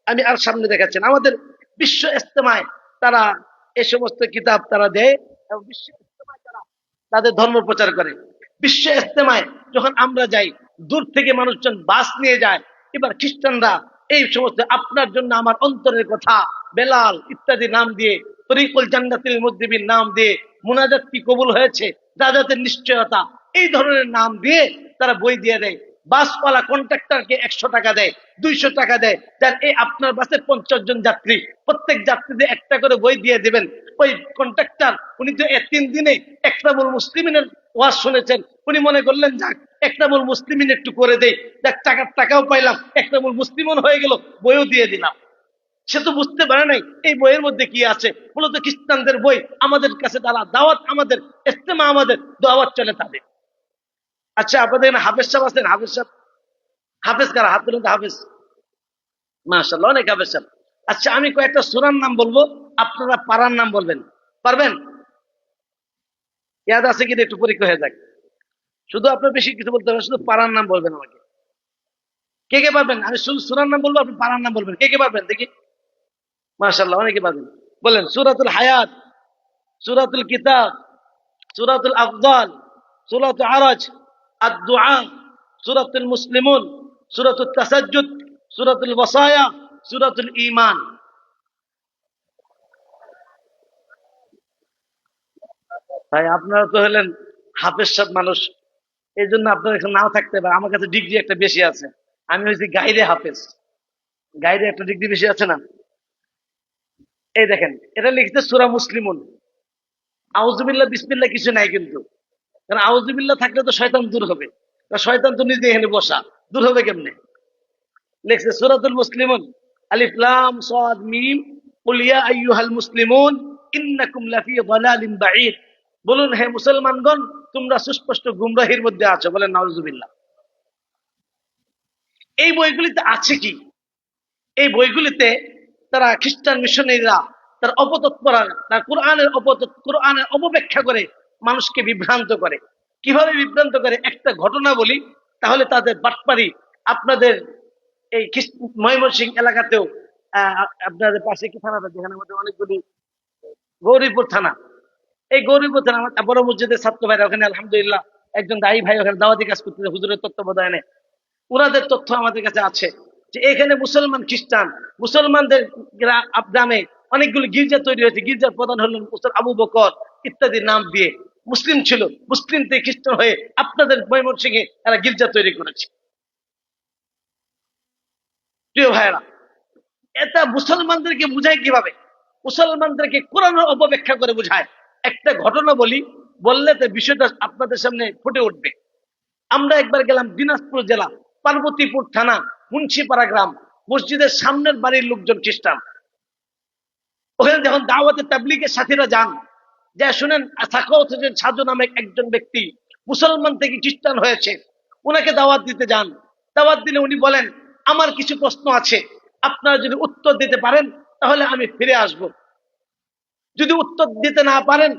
আমি আর সামনে দেখাচ্ছেন আমাদের বিশ্ব ইস্তেমায় তারা এই সমস্ত কিতাব তারা দেয়, এবং বিশ্ব ইস্তেমায় তারা তাদের ধর্ম প্রচার করে। বিশ্ব ইস্তেমায় যখন আমরা যাই, দূর থেকে মানুষজন বাস নিয়ে যায়। এবার খ্রিস্টানরা এই সমস্ত আপনার জন্য আমার অন্তরের কথা, বেলাল ইত্যাদি নাম দিয়ে, তরিকুল জান্নাতুল মুদ্দিবিন নাম দিয়ে, মুনাজাত কি কবুল হয়েছে, জান্নাতের নিশ্চয়তা, এই ধরনের নাম দিয়ে তারা বই দিয়ে দেয়। বাসওয়ালা কন্ট্রাক্টরকে 100 টাকা দেয়, 200 টাকা দেয়, যার এই আপনার বাসে 50 জন যাত্রী, প্রত্যেক যাত্রীদের একটা করে বই দিয়ে দিবেন। ওই কন্ট্রাক্টর উনি তো 3 দিনে একরামুল মুসলিমিনের ওয়াজ শুনেছেন, উনি মনে করলেন যাক একরামুল মুসলিমিন একটু করে দেই, যাক টাকাও পাইলাম, একরামুল মুসলিমন হয়ে গেল, বইও দিয়ে দিলাম। সে তো বুঝতে পারে নাই এই বইয়ের মধ্যে কি আছে। মূলত খ্রিস্টানদের বই আমাদের কাছে তারা দাওয়াত, আমাদের ইস্তেমা, আমাদের দাওয়াত চলে তাদের। আচ্ছা, আপনাদের এখানে হাফেজ সাহেব আছেন? হাফেজ সাহেব, হাফেজ কারা? হাত তুলুন তো। হাফেজ, মাশাআল্লাহ, অনেক হাফেজ সাহেব। আচ্ছা, আমি কয়েকটা সূরার নাম বলবো, আপনারা পারার নাম বলবেন, পারবেন? ইয়াদ আছে কিনা একটু পরীক্ষা হয়ে যাক। শুধু আপনার বেশি কিছু বলতে হবে, শুধু পারার নাম বলবেন আমাকে। কে কে পারবেন? আমি শুধু সূরার নাম বলবো, আপনি পারার নাম বলবেন। কে কে পারবেন দেখি? মাশাআল্লাহ, অনেকে পারবেন। বলেন, সূরাতুল হায়াত, সূরাতুল কিতাব, সূরাতুল আফদাল, সূরাতুল আরাজ, আদ-দুআ, সূরাতুল মুসলিমুন, সূরাতুল তাসাজ্জুদ, সূরাতুল ওয়াসায়া, সূরাতুল ঈমান। ভাই আপনারা তো হলেন হাফেজ সাহেব মানুষ, এই জন্য আপনার এখানে নাও থাকতে পারে। আমার কাছে ডিগ্রি একটা বেশি আছে, আমি হয়েছি গাইরে হাফেজ। গাইরে একটা ডিগ্রি বেশি আছে না? এই দেখেন, এটা লিখছে সূরা মুসলিমুন। আউযুবিল্লাহ বিসমিল্লাহ কিছু নাই কিন্তু, কারণ আউযুবিল্লাহ থাকলে তো শয়তান দূর হবে। শয়তান তো নিজে এখানে বসা, দূর হবে কেমনে? লিখছে সূরাতুল মুসলিমুন, আলিফ লাম সাদ মিম, কুল ইয়া আইয়ুহাল মুসলিমুন ইন্নাকুম লাফি যালালিন বাঈদ। বলুন হে মুসলমানগণ, তোমরা সুস্পষ্ট গুমরাহির মধ্যে আছো। বলেন নাউযুবিল্লাহ। এই বইগুলিতে আছে কি? এই বইগুলিতে তারা খ্রিস্টান মিশনারিরা তার অপতৎপরা, তার কোরআনের অপব্যাখ্যা করে মানুষকে বিভ্রান্ত করে। কিভাবে বিভ্রান্ত করে একটা ঘটনা বলি, তাহলে তাদের বাটপারি আপনাদের এই ময়মনসিংহ এলাকাতেও, আপনাদের পাশে কি থানাটা, যেখানে আমাদের অনেকগুলি, গৌরীপুর থানা। এই গৌরীপুর থানা আমার বড় মসজিদের ছাত্র ভাইরা, ওখানে আলহামদুলিল্লাহ একজন দায়ী ভাই ওখানে দাওয়াতি কাজ করতেছে হুজুরের তত্ত্বাবধানে। ওনাদের তথ্য আমাদের কাছে আছে যে এখানে মুসলমান খ্রিস্টান, মুসলমানদের গ্রামে অনেকগুলো গির্জা তৈরি হয়েছে। গির্জার প্রধান হলেন আবু বকর ইত্যাদি নাম দিয়ে মুসলিম ছিল, মুসলিম থেকে খ্রিস্টান হয়ে আপনাদের ময়মনসিংহে এরা গির্জা তৈরি করেছে। প্রিয় ভাইরা, এটা মুসলমানদেরকে বুঝায় কিভাবে? মুসলমানদেরকে কোরআনের অপব্যাখ্যা করে বুঝায়। একটা ঘটনা বলি, বললে তো বিষয়টা আপনাদের সামনে ফুটে উঠবে। আমরা একবার গেলাম দিনাজপুর জেলা, পার্বতীপুর থানা, মুন্সিপাড়া গ্রাম। মসজিদের সামনের বাড়ির লোকজন খ্রিস্টান। ওখানে যখন দাওয়াতে তাবলীগের সাথীরা যান, যা শুনেন সাখাওয়াত হোসেন সাজু নামে একজন ব্যক্তি মুসলমান থেকে খ্রিস্টান হয়েছে, ওনাকে দাওয়াত দিতে যান। দাওয়াত দিলে উনি বলেন, আমার কিছু প্রশ্ন আছে, আপনারা যদি উত্তর দিতে পারেন তাহলে আমি ফিরে আসব, যদি উত্তর দিতে না পারেন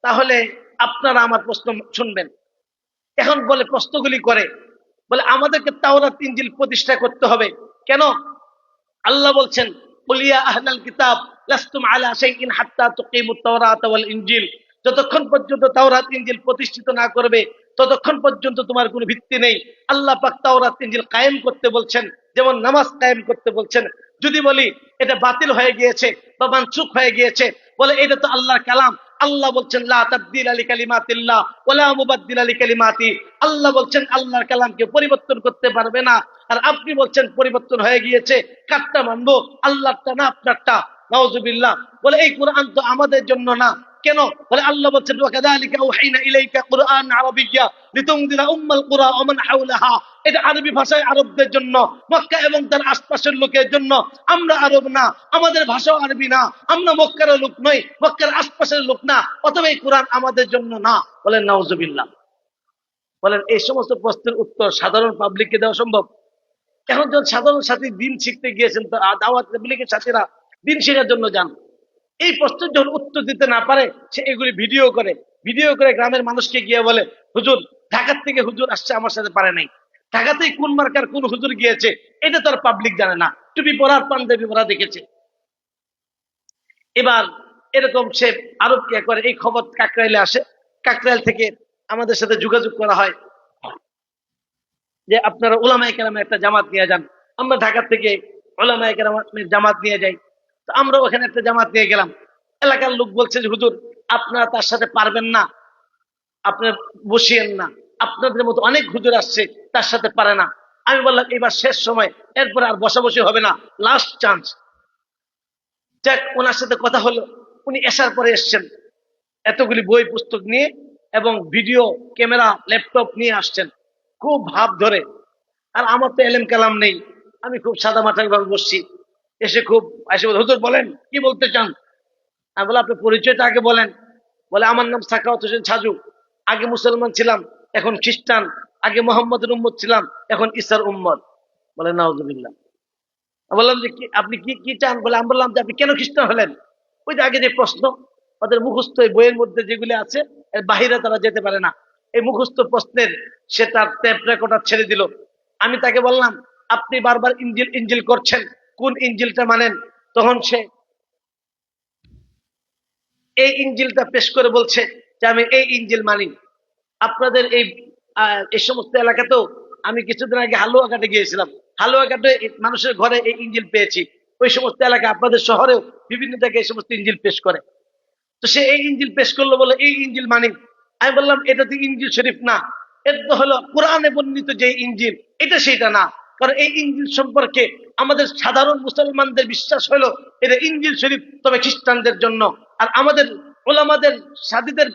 তাহলে আপনারা আমার প্রশ্ন শুনবেন। এখন বলে প্রশ্নগুলি করে, বলে আমাদেরকে তাওরাত ইনজিল প্রতিষ্ঠা করতে হবে। কেন? আল্লাহ বলছেন, কুলিয়া আহলাল কিতাব লাস্তুম আলা শাইইন হাত্তা তুকিমুত তাওরাত ওয়াল ইনজিল। যতক্ষণ পর্যন্ত তাওরাত ইনজিল প্রতিষ্ঠিত না করবে ততক্ষণ পর্যন্ত তোমার কোনো ভিত্তি নেই। আল্লাহ পাক তাওরাত ইনজিল কায়েম করতে বলছেন, যেমন নামাজ কায়েম করতে বলছেন। যদি বলি এটা বাতিল হয়ে গিয়েছে বা মানসুখ হয়ে গিয়েছে, বলে এটা তো আল্লাহর কালাম। আল্লাহ বলছেন লা তাবদীলা লিকালিমাতিল্লাহ ওয়ালা মুবাদদিলা লিকালিমাতি। আল্লাহ বলছেন আল্লাহর কালামকে পরিবর্তন করতে পারবে না। আর আপনি বলছেন পরিবর্তন হয়ে গিয়েছে, কারটা মানবো? আল্লাহরটা না আপনারটা? নাউযুবিল্লাহ। বলে এই কোরআন তো আমাদের জন্য না। কেন? বলে আল্লাহ বলছেন ওয়াকাযালিকা আওহাইনা ইলাইকা কুরআন আরাবিয়্যা লিতুনযিরা উম্মাল কুরা ওয়া মান হাওলাহা। এটা আরবি ভাষায় আরবদের জন্য, মক্কা এবং তার আশপাশের লোকের জন্য। আমরা আরব না, আমাদের ভাষাও আরবি না, আমরা মক্কার লোক নই, মক্কার আশপাশের লোক না, অতএব এই কোরআন আমাদের জন্য না। বলেন নাউযুবিল্লাহ। বলেন এই সমস্ত প্রশ্নের উত্তর সাধারণ পাবলিককে দেওয়া সম্ভব? এখন যখন সাধারণ সাথী দিন শিখতে গিয়েছেন, তো দাওয়াত তাবলীগের সাথীরা দিন শেখার জন্য যান, এই প্রশ্নের যখন উত্তর দিতে না পারে, সে এগুলি ভিডিও করে গ্রামের মানুষকে গিয়ে বলে, হুজুর ঢাকার থেকে হুজুর আসছে, আমার সাথে পারে নাই, ঢাকাতেই কোন মার্কার কোন হুজুর গিয়েছে, এটা তো আর পাবলিক জানে না, টুপি পরার পাঞ্জাবি পরা দেখেছে। এবার এরকম সে আরো কি করে, এই খবর কাকরাইলে আসে, কাকরাইল থেকে আমাদের সাথে যোগাযোগ করা হয় যে আপনারা ওলামায়ে কেরামের একটা জামাত নিয়ে যান। আমরা ঢাকা থেকে ওলামায়ে কেরামের জামাত নিয়ে যাই। তো আমরা ওখানে একটা জামাত নিয়ে গেলাম। এলাকার লোক বলছে যে হুজুর আপনারা তার সাথে পারবেন না, আপনার বসিয়েন না, আপনাদের মতো অনেক হুজুর আসছে, তার সাথে পারে না। আমি বললাম এবার শেষ সময়, এরপর আর বসাবসি হবে না, লাস্ট চান্স। যাক, ওনার সাথে কথা হলো। উনি আসার পরে এসছেন এতগুলি বই পুস্তক নিয়ে এবং ভিডিও ক্যামেরা ল্যাপটপ নিয়ে আসছেন, খুব ভাব ধরে। আর আমার তো এলেম কালাম নেই, আমি খুব সাদা মাথায় ভাবে বসছি। এসে খুব এসে বলে, হুজুর বলেন কি বলতে চান? আমি বলে আপনার পরিচয়টা আগে বলেন। বলে আমার নাম সাখাওয়াত হোসেন ছাজু, আগে মুসলমান ছিলাম, এখন খ্রিস্টান, আগে মোহাম্মদের উম্মত ছিলাম, এখন ঈসার উম্মত। বলে নাউজুবিল্লাহ। বললাম যে আপনি কি কি চান? বলে আমি বললাম যে আপনি কেন খ্রিস্টান হলেন? ওই যে আগে যে প্রশ্ন, ওদের মুখস্থ বইয়ের মধ্যে যেগুলি আছে এর বাহিরে তারা যেতে পারে না, এই মুখস্থ প্রশ্নের সে তার টেপ রেকর্ডার ছেড়ে দিল। আমি তাকে বললাম আপনি বারবার ইঞ্জিল ইঞ্জিল করছেন, কোন ইঞ্জিলটা মানেন? তখন সে এই ইঞ্জিলটা পেশ করে বলছে যে আমি এই ইঞ্জিল মানি। আপনাদের এই সমস্ত এলাকাতেও আমি কিছুদিন আগে হালুয়াঘাটে গিয়েছিলাম, হালুয়াঘাটে মানুষের ঘরে এই ইঞ্জিল পেয়েছি। ওই সমস্ত এলাকা আপনাদের শহরেও বিভিন্ন জায়গায় এই সমস্ত ইঞ্জিল পেশ করে। তো সে এই ইঞ্জিল পেশ করলো, বলে এই ইঞ্জিল মানি। আমি বললাম এটা তো ইঞ্জিল শরীফ না, এটা তো হলো কোরআনে বর্ণিত যে ইঞ্জিল, এটা সেটা না। কারণ এই ইঞ্জিল সম্পর্কে আমাদের সাধারণ মুসলমানদের বিশ্বাস হলো এটা ইঞ্জিল শরীফ, তবে খ্রিস্টানদের জন্য। আর আমাদের ওলামাদের সাথীদের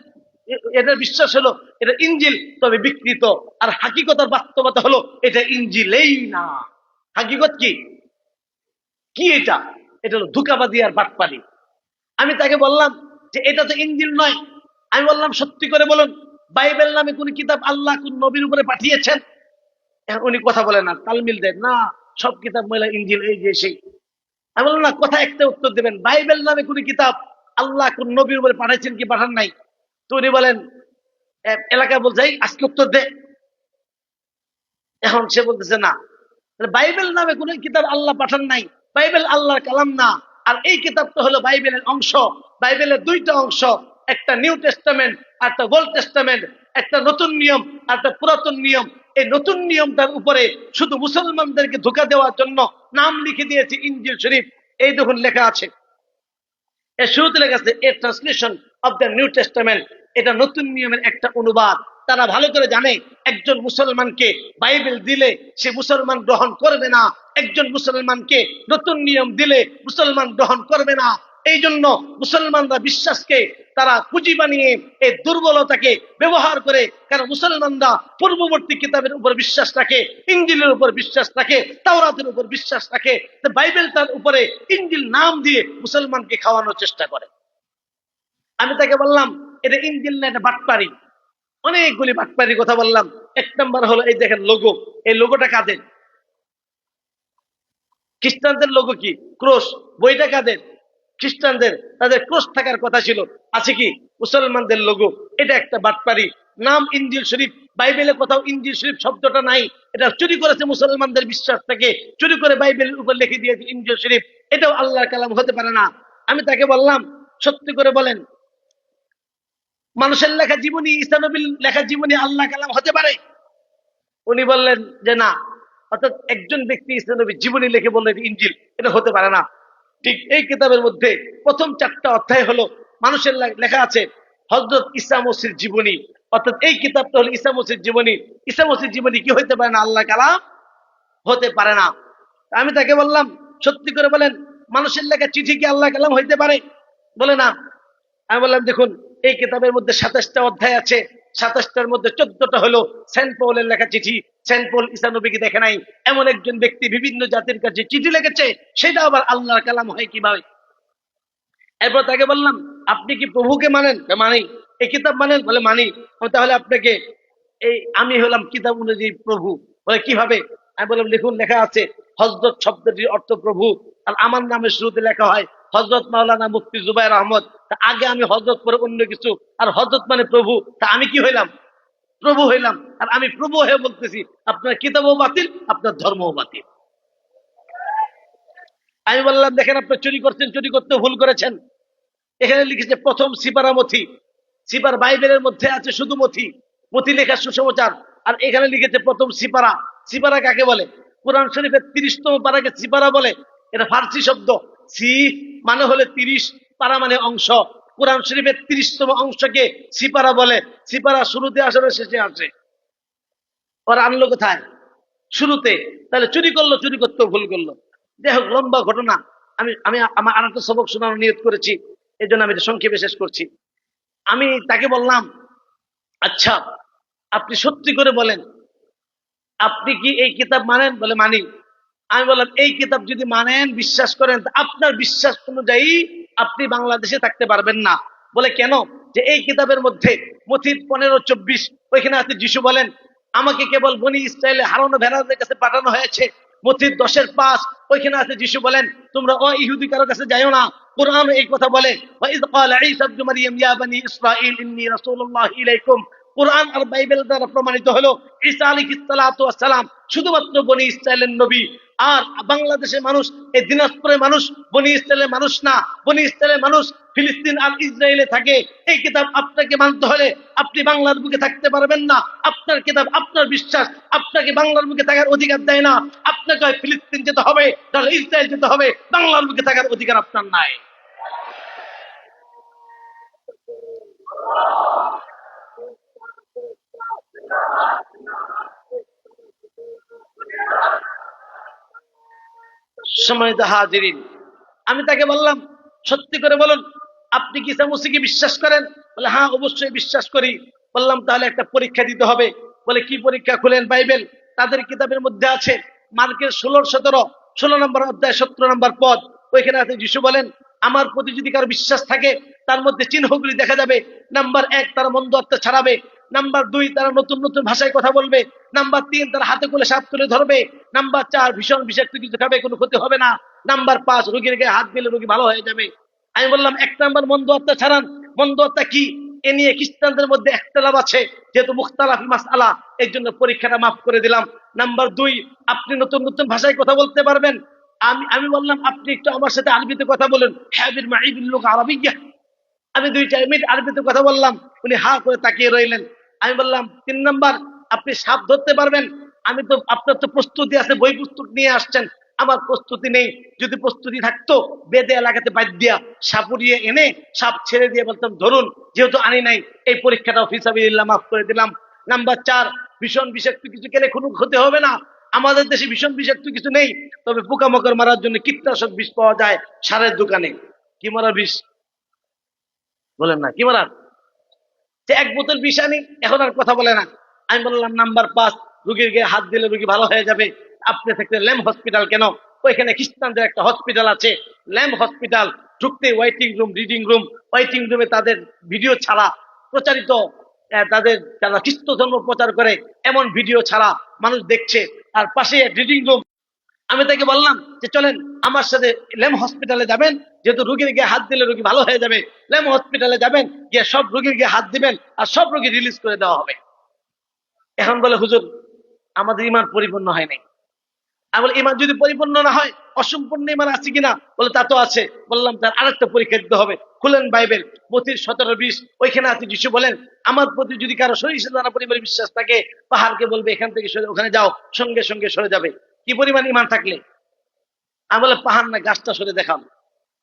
এটার বিশ্বাস হলো এটা ইঞ্জিল, তবে বিকৃত। আর হাকিকতার বাস্তবতা হলো এটা ইঞ্জিলেই না। হাকিকত কি? কি এটা? এটা হলো ধোঁকাবাজি আর বাটপারি। আমি তাকে বললাম যে এটা তো ইঞ্জিল নয়। আমি বললাম সত্যি করে বলুন, বাইবেল নামে কোন কিতাব আল্লাহ কোন নবীর উপরে পাঠিয়েছেন? উনি কথা বলে না, তালমিল দেন না, সব কিতাব মহিলা ইঞ্জিল এই যে সেই। আমি বললাম না, কথা একটা উত্তর দেবেন, বাইবেল নামে কোন কিতাব আল্লাহ কোন নবীর উপরে পাঠাইছেন কি পাঠান নাই? তো উনি বলেন এলাকায় বলছে আজকে উত্তর দে। এখন সে বলতেছে না, বাইবেল নামে কোন কিতাব আল্লাহ পাঠান নাই, বাইবেল আল্লাহর কালাম না। আর এই কিতাবটা হলো বাইবেলের অংশ। বাইবেলের দুইটা অংশ, একটা নিউ টেস্টামেন্ট আর একটা ওল্ড টেস্টামেন্ট, একটা নতুন নিয়ম আর একটা পুরাতন নিয়ম। এই নতুন নিয়মটার উপরে শুধু মুসলমানদেরকে ধোঁকা দেওয়ার জন্য নাম লিখে দিয়েছে ইনজিল শরীফ। এই দেখুন লেখা আছে, এর শুরুতে লেখা আছে এ translation of the new testament. এটা নতুন নিয়মের একটা অনুবাদ। তারা ভালো করে জানে একজন মুসলমানকে বাইবেল দিলে সে মুসলমান গ্রহণ করবে না, একজন মুসলমানকে নতুন নিয়ম দিলে মুসলমান গ্রহণ করবে না। এই জন্য মুসলমানরা বিশ্বাসকে তারা পুঁজি বানিয়ে এই দুর্বলতাকে ব্যবহার করে, কারণ মুসলমানরা পূর্ববর্তী কিতাবের উপর বিশ্বাস রাখে, ইঞ্জিলের উপর বিশ্বাস রাখে, তাওরাতের উপর বিশ্বাস রাখে। বাইবেলটার উপরে ইঞ্জিল নাম দিয়ে মুসলমানকে খাওয়ানোর চেষ্টা করে। আমি তাকে বললাম এটা ইঞ্জিল না, এটা বাটপারি। অনেকগুলি বাটপারির কথা বললাম। এক নম্বর হলো এই দেখেন লোগো, এই লোগোটা কাদের? খ্রিস্টানদের লোগো কি? ক্রস। বইটা কাদের? খ্রিস্টানদের। তাদের ক্রস থাকার কথা ছিল, আছে কি? মুসলমানদের লোগো। এটা একটা বাটপারি। নাম ইনজিল শরীফ, বাইবেলে কোথাও ইনজিল শরীফ শব্দটা নাই। এটা চুরি করেছে মুসলমানদের বিশ্বাস থেকে, চুরি করে বাইবেলের উপর লিখে দিয়েছে ইনজিল শরীফ। এটাও আল্লাহর কালাম হতে পারে না। আমি তাকে বললাম সত্যি করে বলেন, মানুষের লেখা জীবনী, ঈসা নবীর লেখা জীবনী আল্লাহ কালাম হতে পারে? উনি বললেন যে না। অর্থাৎ একজন ব্যক্তি ঈসা নবীর জীবনী লিখে বললেন ইনজিল, এটা হতে পারে না। ঠিক এই কিতাবের মধ্যে প্রথম 4টা অধ্যায় হলো মানুষের লেখা আছে হযরত ঈসা মসির জীবনী। অর্থাৎ এই কিতাবটা হলো ঈসা মসির জীবনী। ঈসা মসির জীবনী কি হতে পারে না? আল্লাহ কালাম হতে পারে না। আমি তাকে বললাম সত্যি করে বলেন, মানুষের লেখা চিঠি কি আল্লাহ কালাম হইতে পারে? বলে না। আমি বললাম দেখুন এই কিতাবের মধ্যে 27টা অধ্যায় আছে, 27টার মধ্যে 14টা হলো সেন্ট পলের লেখা চিঠি। সেন্ট পল ঈসা নবীকে দেখে নাই, এমন একজন ব্যক্তি বিভিন্ন জাতির কাছে চিঠি লিখেছে, সেটা আবার আল্লাহর কালাম হয় কিভাবে? এরপর তাকে বললাম আপনি কি প্রভুকে মানেন? মানি। এই কিতাব মানেন? বলে মানি। তাহলে আপনাকে এই আমি হলাম কিতাব অনুযায়ী প্রভু। বলে কিভাবে? আমি বললাম লিখুন, লেখা আছে হযরত শব্দটির অর্থ প্রভু, আর আমার নামের শুরুতে লেখা হয় হযরত মাওলানা মুফতি জুবায়ের আহমদ। তা আগে আমি হযরত পরে অন্য কিছু, আর হযরত মানে প্রভু, তা আমি কি হইলাম? প্রভু হইলাম। আর আমি প্রভু হয়ে বলতেছি আপনার কিতাবও বাতিল, আপনার ধর্মও বাতিল। আমি বললাম দেখেন, আপনি চুরি করছেন, চুরি করতে ভুল করেছেন। এখানে লিখেছে প্রথম সিপারা মথি, সিপার বাইবেলের মধ্যে আছে শুধু মথি, মথি লেখা সুসমাচার। আর এখানে লিখেছে প্রথম সিপারা। সিপারা কাকে বলে? কোরআন শরীফের 30তম পারাকে সিপারা বলে। এটা ফার্সি শব্দ। সি মানে হলে 30, পারা মানে অংশ। কোরআন শরীফের 30তম অংশকে সিপারা বলে। সিপারা শুরুতে আসে না শেষে আসে? ওরা আনলো কোথায়? শুরুতে। তাহলে চুরি করলো, চুরি করতে ভুল করলো। যাই হোক, লম্বা ঘটনা। আমি আমি আমার আর একটা সবক শোনানোর নিয়ত করেছি, এই জন্য আমি এটা সংক্ষেপে শেষ করছি। আমি তাকে বললাম, আচ্ছা আপনি সত্যি করে বলেন, আপনি কি এই কিতাব মানেন? বলে মানি। আমি বললাম এই কিতাব যদি মানেন, বিশ্বাস করেন, আপনার বিশ্বাস অনুযায়ী আপনি বাংলাদেশে থাকতে পারবেন না। বলে কেন? যে এই কিতাবের মধ্যে মথিত 15-24 ওইখানে আছে যিশু বলেন আমাকে কেবল বনি ইসরায়েলে হারানো ভেড়াদের কাছে পাঠানো হয়েছে। মথিত 10-5 ওইখানে আছে যিশু বলেন তোমরা ইহুদি কারো কাছে যাইও না। কোরআন এই কথা বলে ওয়াইদ ক্বালা ঈসা ইবনে মারইয়াম ইয়া বনি ইসরাঈল ইন্নী রাসূলুল্লাহি ইলাইকুম। কোরআন আর বাইবেল দ্বারা প্রমাণিত হলো ঈসা আলাইহিস সালাতু ওয়াস সালাম শুধুমাত্র বনি ইসরায়েলের নবী। আর বাংলাদেশের মানুষ, এই দিনাজপুরের মানুষ বনি ইসরায়েলের মানুষ না। বনি ইসরায়েলের মানুষ ফিলিস্তিন আর ইসরায়েলে থাকে। এই কিতাব আপনাকে মানতে হলে আপনি বাংলার বুকে থাকতে পারবেন না। আপনার কিতাব, আপনার বিশ্বাস আপনাকে বাংলার বুকে থাকার অধিকার দেয় না। আপনাকে হয় ফিলিস্তিন যেতে হবে, তাহলে ইসরায়েল যেতে হবে। বাংলার বুকে থাকার অধিকার আপনার নাই। সম্মানিত হাজিরিন, আমি তাকে বললাম সত্যি করে বলুন, আপনি কি ঈসা মসিহকে বিশ্বাস করেন? বলে হ্যাঁ অবশ্যই বিশ্বাস করি। বললাম তাহলে একটা পরীক্ষা দিতে হবে। বলে কি পরীক্ষা? খুলেন বাইবেল, তাদের কিতাবের মধ্যে আছে মার্কের 16-17 নম্বর অধ্যায় 17 নম্বর পদ। ওইখানে আছে যিশু বলেন আমার প্রতি যদি কারো বিশ্বাস থাকে তার মধ্যে চিহ্নগুলি দেখা যাবে। নাম্বার 1, তারা মন্দ আত্মা ছাড়াবে। নাম্বার 2, তারা নতুন নতুন ভাষায় কথা বলবে। নাম্বার 3, তারা হাতে করে সাপ তুলে ধরবে। নাম্বার 4, ভীষণ বিষাক্ত কিছু খাবে, কোনো ক্ষতি হবে না। নাম্বার 5, রোগীর গায়ে হাত দিলে রোগী ভালো হয়ে যাবে। আমি বললাম 1 নাম্বার মন্দ আত্মা ছাড়ান। মন্দ আত্মা কি এ নিয়ে খ্রিস্টানদের মধ্যে একতলাপ আছে, যেহেতু মুখতালাফি মাসআলা, এই জন্য পরীক্ষাটা মাফ করে দিলাম। নাম্বার 2, আপনি নতুন নতুন ভাষায় কথা বলতে পারবেন। আমি বললাম আপনি একটু আমার সাথে আরবিতে কথা বলুন। হাবির মাইবিল লুগা আরাবিয়্যা। আমি 2-4 মিনিট আরবিতে কথা বললাম, উনি হা করে তাকিয়ে রইলেন। আমি বললাম 3 নাম্বার, আপনি সাপ ধরতে পারবেন? আমি তো, আপনার তো প্রস্তুতি আছে, বই পুস্তক নিয়ে আসছেন, আমার প্রস্তুতি নেই। যদি প্রস্তুতি থাকতো বেদে এলাকাতে বাদ দিয়া সাপুরিয়ে এনে সাপ ছেড়ে দিয়ে বলতাম ধরুন। যেহেতু আনি নাই, এই পরীক্ষাটা ফিসাবিলিল্লাহ মাফ করে দিলাম। নাম্বার 4, ভীষণ বিষাক্ত কিছু খেলে কোনো ক্ষতি হবে না। আমাদের দেশে ভীষণ বিষাক্ত কিছু নেই, তবে পোকামাকড় মারার জন্য কীটনাশক বিষ পাওয়া যায় সারের দোকানে। কি মারার বিষ? বলেন না কি মারার? যে 1 বোতল বিষ আনি, এখন আর কথা বলে না। আমি বললাম নাম্বার 5, রুগীর গায়ে হাত দিলে রুগী ভালো হয়ে যাবে। আপনি থাকতে ল্যাম্প হসপিটাল কেন? ওইখানে খ্রিস্টানদের একটা হসপিটাল আছে, ল্যাম্প হসপিটাল। ঢুকতে waiting room, reading room. Waiting রুমে তাদের ভিডিও ছাড়া প্রচারিত, তাদের যারা খ্রিস্ট ধর্ম প্রচার করে এমন ভিডিও ছাড়া মানুষ দেখছে। আর পাশে রিডিং রুম। আমি তাকে বললাম যে চলেন আমার সাথে ল্যাম হসপিটালে যাবেন, যেহেতু রোগীর গায়ে হাত দিলে রোগী ভালো হয়ে যাবে। ল্যাম হসপিটালে যাবেন, গিয়ে সব রোগীর গায়ে হাত দিবেন, আর সব রোগী রিলিজ করে দেওয়া হবে। এখন বলে হুজুর আমাদের ইমান পরিপূর্ণ হয় নাই। আমি বলি ইমান যদি পরিপূর্ণ না হয়, অসম্পূর্ণ ইমান আছে কিনা? বলে তা তো আছে। বললাম তার আরেকটা পরীক্ষা দিতে হবে। খুলেন বাইবেল, মথির 17-20 ওইখানে আছে যিশু বলেন আমার প্রতি যদি কারো সরিষা দানা পরিমাণে বিশ্বাস থাকে, পাহাড়কে বলবে এখান থেকে সরে ওখানে যাও, সঙ্গে সঙ্গে সরে যাবে। কি পরিমাণ ইমান থাকলে? আমি বলে পাহাড় না, গাছটা সরে দেখাম।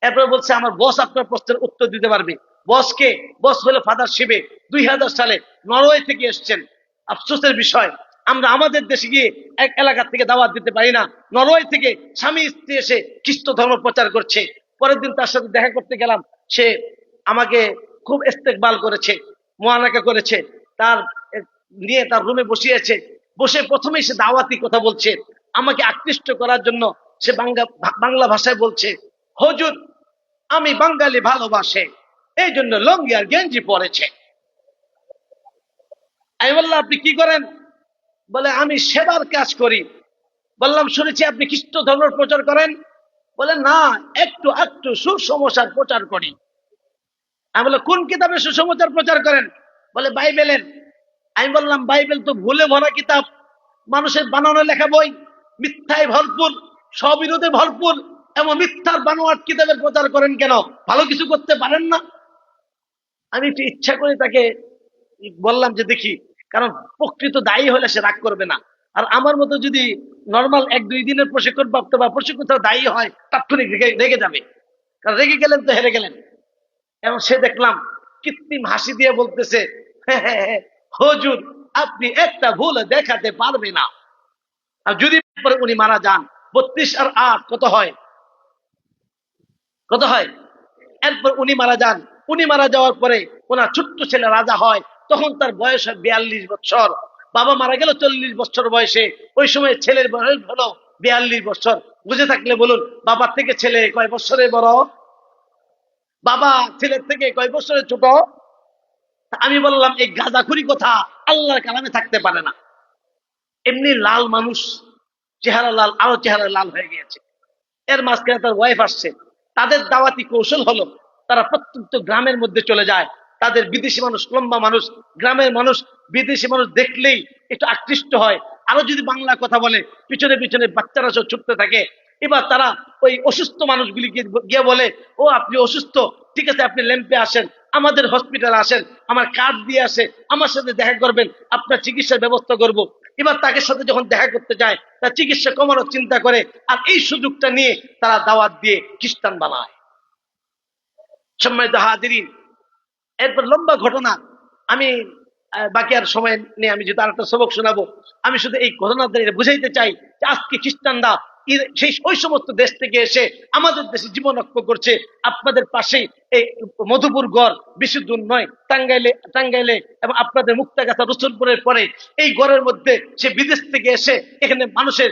এরপরে বলছে আমার বস আপনার প্রশ্নের উত্তর দিতে পারবে। বসকে? বস হলো ফাদার শিবে, 2000 সালে নরওয়ে থেকে এসছেন। আফসোসের বিষয় আমরা আমাদের দেশে গিয়ে এক এলাকা থেকে দাওয়াত দিতে পারি না। নরওয়ে থেকে স্বামী স্ত্রী এসে খ্রিস্ট ধর্ম প্রচার করছে। পরের দিন তার সাথে দেখা করতে গেলাম, সে আমাকে খুব ইস্তেকবাল করেছে, মোয়ানাকা করেছে। তার নিয়ে তার রুমে বসিয়েছে। বসে প্রথমেই সে দাওয়াতি কথা বলছে, আমাকে আকৃষ্ট করার জন্য সে বাংলা ভাষায় বলছে হুজুর আমি বাঙালি ভালোবাসে, এই জন্য লঙ্গি আর গেঞ্জি পরেছে। আমি বললাম আপনি কি করেন? বলে আমি সেবার কাজ করি। বললাম শুনেছি আপনি খ্রিস্ট ধর্মের প্রচার করেন। বলে না, একটু একটু সুসমাচার প্রচার করি। আমি বললাম কোন কিতাবে সুসমাচার প্রচার করেন? বলে বাইবেলের। আমি বললাম বাইবেল তো ভুলে ভরা কিতাব, মানুষের বানানো লেখা বই, মিথ্যায় ভরপুর, স্ববিরোধে ভরপুর, এমন মিথ্যার বানোয়াট কিতাবের প্রচার করেন কেন? ভালো কিছু করতে পারেন না? আমি একটু ইচ্ছা করে তাকে বললাম যে দেখি, কারণ প্রকৃত দায়ী হলে সে রাগ করবে না। আর আমার মতো যদি নর্মাল 1-2 দিনের প্রশিক্ষণ প্রাপ্ত বা প্রশিক্ষিত দায়ী হয়, তাৎক্ষণিক রেগে যাবে। কারণ রেগে গেলেন তো হেরে গেলেন। এবং সে দেখলাম কৃত্রিম হাসি দিয়ে বলতেছে, "হ্যাঁ, হ্যাঁ, হ্যাঁ, হুজুর আপনি একটা ভুল দেখাতে পারবে না। আর যদি পরে উনি মারা যান, 32 আর 8 কত হয়? কত হয়? এরপর উনি মারা যান। উনি মারা যাওয়ার পরে ওনার ছোট্ট ছেলে রাজা হয়। তখন তার বয়স হয় 42 বছর। বাবা মারা গেল 40 বছর বয়সে। ওই সময় ছেলের বয়স হলো 42 বছর। বুঝে থাকলে বলুন, বাবার থেকে ছেলে কয় বছরের বড়? বাবা ছেলের থেকে কয় বছরের ছোট? আমি বললাম এই গাঁজাখুরি কথা আল্লাহর কালামে থাকতে পারে না। এমনি লাল মানুষ, চেহারা লাল, আরো চেহারা লাল হয়ে গিয়েছে। এর মাঝখানে তার ওয়াইফ আসছে। তাদের দাওয়াতি কৌশল হলো তারা প্রত্যন্ত গ্রামের মধ্যে চলে যায়। তাদের বিদেশি মানুষ, লম্বা মানুষ, গ্রামের মানুষ বিদেশি মানুষ দেখলেই একটু আকৃষ্ট হয়। আরো যদি বাংলা কথা বলে, পিছনে পিছনে বাচ্চারা সব ছুটতে থাকে। এবার তারা ওই অসুস্থ মানুষগুলিকে গিয়ে বলে, ও আপনি অসুস্থ, ঠিক আছে আপনি ল্যাম্পে আসেন, আমাদের হসপিটালে আসেন, আমার কার্ড দিয়ে আসে, আমার সাথে দেখা করবেন, আপনার চিকিৎসার ব্যবস্থা করব। এবার তাকে সাথে যখন দেখা করতে যায়, তার চিকিৎসা কমানোর চিন্তা করে, আর এই সুযোগটা নিয়ে তারা দাওয়াত দিয়ে খ্রিস্টান বানায়। সম্মানিত হাজিরিন, এরপর লম্বা ঘটনা। আমি বাকি আর সময় নেই, আমি যেহেতু আরেকটা সবক শোনাবো, আমি শুধু এই ঘটনা দিয়ে বুঝাইতে চাই যে আজকে খ্রিস্টানরা সেই ওই সমস্ত দেশ থেকে এসে আমাদের দেশে জীবন রক্ষা করছে। আপনাদের পাশেই এই মধুপুর গড় বেশি দূর নয়, টাঙ্গাইলে এবং আপনাদের মুক্তাগাছা রসুলপুরের পরে এই গড়ের মধ্যে সে বিদেশ থেকে এসে এখানে মানুষের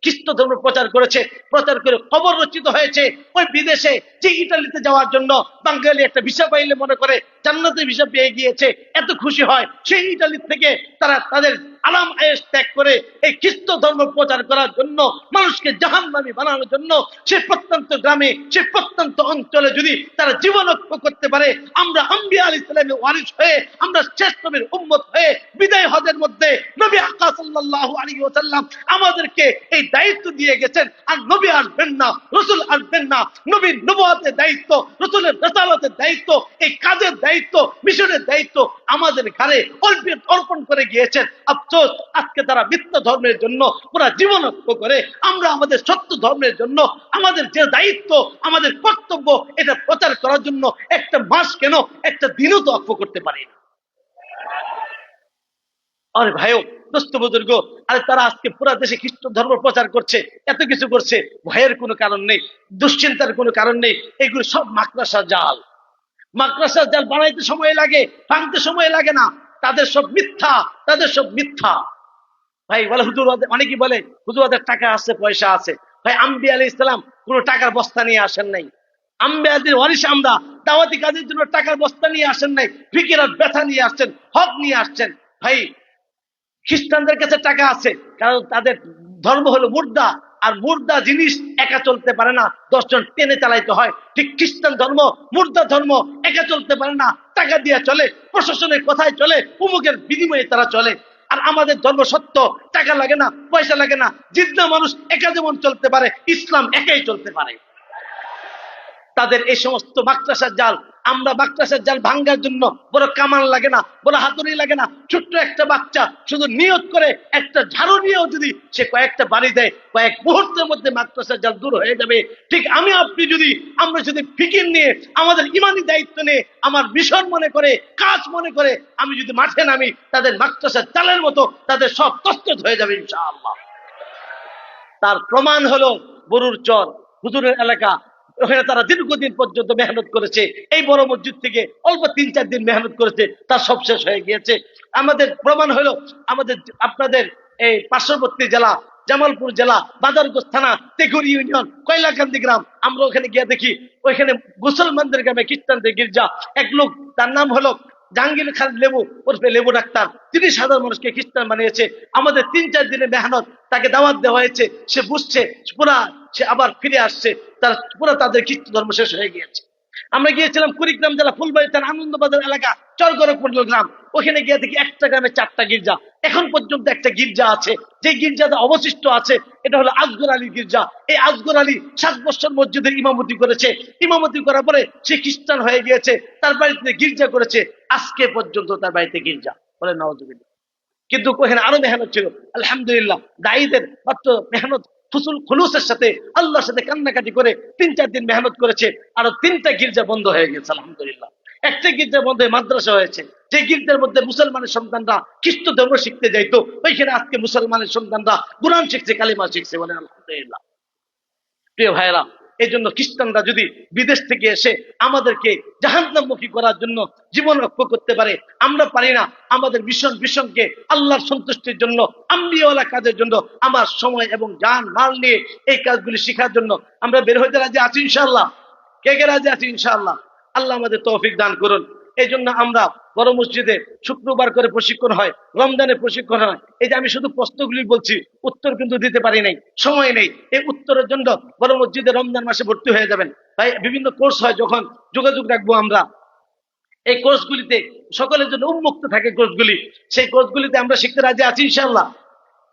খ্রিস্ট ধর্ম প্রচার করেছে। প্রচার করে খবর রচিত হয়েছে ওই বিদেশে যে ইটালিতে যাওয়ার জন্য বাঙালি একটা ভিসা পাইলে মনে করে জান্নাতের ভিসা পেয়ে গিয়েছে, এত খুশি হয়। সেই ইটালি থেকে তারা তাদের আরাম আয়েশ ত্যাগ করে এই খ্রিস্ট ধর্ম প্রচার করার জন্য, মানুষকে জাহান্নামী বানানোর জন্য সে প্রত্যন্ত গ্রামে, সে প্রত্যন্ত অঞ্চলে যদি তারা জীবন রক্ষা করতে পারে, আমরা আম্বিয়া আলাইহিস সালামের ওয়ারিস হয়ে, আমরা শেষ নবীর উম্মত হয়ে বিদায় হজের মধ্যে নবী আকরাম সাল্লাল্লাহু আলাইহি ওয়াসাল্লাম আমাদেরকে এই দায়িত্ব দিয়ে গেছেন। আর নবী আসবেন না, রাসূল আসবেন না, নবীর নবুয়তের দায়িত্ব, রাসূলের রিসালাতের দায়িত্ব, এই কাজের দায়িত্ব, মিশনের দায়িত্ব আমাদের ঘাড়ে অর্পণ করে গিয়েছেন। আফসোস আজকে তারা মিথ্যা ধর্মের জন্য পুরা জীবন রক্ষা করে, আমরা আমাদের সত্য ধর্মের জন্য আমাদের যে দায়িত্ব, আমাদের কর্তব্য, এটা প্রচার করার জন্য একটা মাস কেন, একটা দিনও তো অক্ষ করতে পারি না। আরে ভাইও, দোস্ত বুজুর্গ, আরে তারা আজকে পুরা দেশে খ্রিস্ট ধর্ম প্রচার করছে, এত কিছু করছে, ভয়ের কোনো কারণ নেই, দুশ্চিন্তার কোনো কারণ নেই। এগুলো সব মাকড়াসা জাল। মাকড়াসা জাল বানাইতে সময় লাগে, ভাঙতে সময় লাগে না। তাদের সব মিথ্যা, তাদের সব মিথ্যা। ভাই বলে হুজুর, অনেকেই বলে হুজুর ওদের টাকা আছে, পয়সা আছে। ভাই আম্বিয়া আলাইহিস সালাম কোনো টাকার বস্তা নিয়ে আসেন নাই। আম্বিয়াদের ওয়ারিস আমরা, দাওয়াতি কাজের জন্য টাকার বস্তা নিয়ে আসেন নাই, ফিকিরাত ব্যথা নিয়ে আসছেন, হক নিয়ে আসছেন। ভাই খ্রিস্টানদের কাছে টাকা আছে, কারণ তাদের ধর্ম হলো মুর্দা, আর মুর্দা জিনিস একা চলতে পারে না, 10 জন টেনে চালাইতে হয়। ঠিক খ্রিস্টান ধর্ম মুর্দা ধর্ম, একা চলতে পারে না, টাকা দিয়ে চলে, প্রশাসনের কথায় চলে, উমুকের বিনিময়ে তারা চলে। আর আমাদের ধর্ম সত্য, টাকা লাগে না, পয়সা লাগে না, জিদ্দা মানুষ একা যেমন চলতে পারে, ইসলাম একাই চলতে পারে। তাদের এই সমস্ত মাকড়াসার জাল, আমরা মাকড়াসার জাল ভাঙ্গার জন্য বড় কামান লাগে না, বড় হাতুড়ি লাগে না। ছোট্ট একটা বাচ্চা শুধু নিয়ত করে একটা ঝাড়ু নিয়েও যদি সে কয়েকটা বাড়ি দেয়, কয়েক মুহূর্তের মধ্যে মাকড়াসার জাল দূর হয়ে যাবে। ঠিক আমি আপনি যদি, আমরা যদি ফিকির নিয়ে, আমাদের ইমানি দায়িত্ব নিয়ে, আমার মিশন মনে করে, কাজ মনে করে আমি যদি মাঠে নামি, তাদের মাকড়াসার জালের মতো তাদের সব তস্তত হয়ে যাবে ইনশাআল্লাহ। তার প্রমাণ হলো বরুর চর, হুজুরের এলাকা। ওখানে তারা দীর্ঘদিন পর্যন্ত মেহনত করেছে। এই বড় মসজিদ থেকে অল্প 3-4 দিন মেহনত করেছে, তার সব শেষ হয়ে গিয়েছে। আমাদের প্রমাণ হলো আমাদের আপনাদের এই পার্শ্ববর্তী জেলা জামালপুর জেলা বাজারগঞ্জ থানা তেঘুরি ইউনিয়ন কয়লাকান্দি গ্রাম, আমরা ওখানে গিয়ে দেখি ওইখানে মুসলমানদের গ্রামে খ্রিস্টানদের গির্জা। এক লোক, তার নাম হলো জাহাঙ্গীর খান লেবু ওরফে লেবু ডাক্তার, তিনি সাধারণ মানুষকে খ্রিস্টান বানিয়েছে। আমাদের 3-4 দিনের মেহনত, তাকে দাওয়াত দেওয়া হয়েছে, সে বুঝছে পুরা, সে আবার ফিরে আসছে, তার পুরা তাদের খ্রিস্ট ধর্ম শেষ হয়ে গিয়েছে। আমরা গিয়েছিলাম কুড়িগ্রাম জেলা ফুলবাড়ি থানা আনন্দবাজার এলাকা চরগড়কুন্ডল গ্রাম। ওখানে গিয়ে দেখি একটা গ্রামে 4টা গির্জা, এখন পর্যন্ত একটা গির্জা আছে, যে গির্জাটা অবশিষ্ট আছে এটা হলো আসগর আলী গির্জা। এই আসগর আলী 7 বছর মসজিদের ইমামতি করেছে, ইমামতি করার পরে সে খ্রিস্টান হয়ে গিয়েছে, তার বাড়িতে গির্জা করেছে, আজকে পর্যন্ত তার বাড়িতে গির্জা। বলে নাউজুবিল্লাহ। কিন্তু ওখানে আরো মেহনত ছিল, আলহামদুলিল্লাহ। দায়ীদের মাত্র মেহনত খুলুসের সাথে আল্লাহর সাথে কান্নাকাটি করে 3-4 দিন মেহনত করেছে, আরো 3টা গির্জা বন্ধ হয়ে গেছে আলহামদুলিল্লাহ। একটা গির্জার মধ্যে মাদ্রাসা হয়েছে, যে গির্জার মধ্যে মুসলমানের সন্তানরা খ্রিস্ট ধর্ম শিখতে যাইতো, ওইখানে আজকে মুসলমানের সন্তানরা কোরআন শিখছে, কালিমা শিখছে। বলে আলহামদুলিল্লাহ। প্রিয় ভাইয়েরা, এই জন্য খ্রিস্টানরা যদি বিদেশ থেকে এসে আমাদেরকে জাহান্নামমুখী করার জন্য জীবন রক্ষা করতে পারে, আমরা পারি না। আমাদের মিশনকে আল্লাহর সন্তুষ্টির জন্য, আম্বিয়াওয়ালা কাজের জন্য আমার সময় এবং জান মাল নিয়ে এই কাজগুলি শেখার জন্য আমরা বের হইতে রাজি আছি ইনশাআল্লাহ। কে কে রাজি আছি ইনশাআল্লাহ? আল্লাহ আমাদের তৌফিক দান করুন। এই জন্য আমরা বড় মসজিদে শুক্রবার করে প্রশিক্ষণ হয়, রমজানে প্রশিক্ষণ হয়। এই যে আমি শুধু প্রশ্নগুলি বলছি, উত্তর কিন্তু দিতে পারি নাই, সময় নেই। এই উত্তরের জন্য বড় মসজিদে রমজান মাসে ভর্তি হয়ে যাবেন ভাই। বিভিন্ন কোর্স হয়, যখন যোগাযোগ রাখবো আমরা। এই কোর্সগুলিতে সকলের জন্য উন্মুক্ত থাকে কোর্সগুলি, সেই কোর্সগুলিতে আমরা শিখতে রাজি আছি ইনশাআল্লাহ,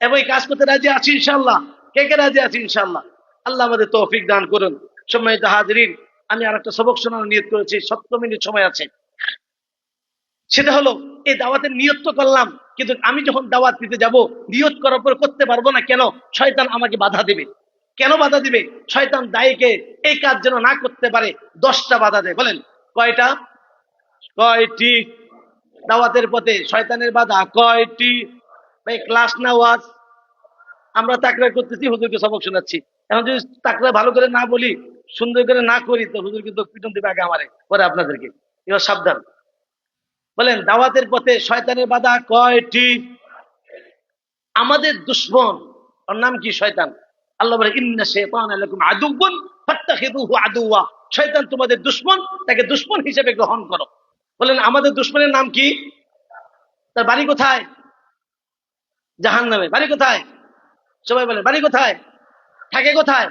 এবং এই কাজ করতে রাজি আছি ইনশাআল্লাহ। কে কে রাজি আছি ইনশাআল্লাহ? আল্লাহ আমাদের তৌফিক দান করুন। সম্মানিত হাজিরিন, আমি আর একটা সবক শোনানোর নিয়ত করেছি, 17 মিনিট সময় আছে। সেটা হলো, এই দাওয়াতের নিয়ত তো করলাম, কিন্তু আমি যখন দাওয়াত দিতে যাব, নিয়ত করার পর করতে পারবো না কেন? শয়তান আমাকে বাধা দিবে। কেন বাধা দিবে? শয়তান দায়ীকে এই কাজ যেন না করতে পারে 10টা বাধা দেয়। বলেন কয়টা? কয়টি? দাওয়াতের পথে শয়তানের বাধা কয়টি? ভাই ক্লাস না ওয়াজ? আমরা তাকরার করতেছি, হুজুরকে সবক শোনাচ্ছি। এখন যদি তাকরা ভালো করে না বলি, সুন্দর করে না করি, তো হুজুর কিন্তু পিটন দিবে আগে আমারে, পরে আপনাদেরকে। এবার সাবধান। বলেন দাওয়াতের পথে শয়তানের বাধা কয়টি? আমাদের দুশ্মন, ওর নাম কি? শয়তান। আল্লাহ বলে ইন্না শাইতানা লাকুম আদুউন ফাত্তাখিযুহু আদুওয়া। শয়তান তোমাদের দুশ্মন, তাকে দুশ্মন হিসেবে গ্রহণ করো। বলেন আমাদের দুশ্মনের নাম কি? তার বাড়ি কোথায়? জাহান্নামে। বাড়ি কোথায়? সবাই বলেন বাড়ি কোথায়? থাকে কোথায়?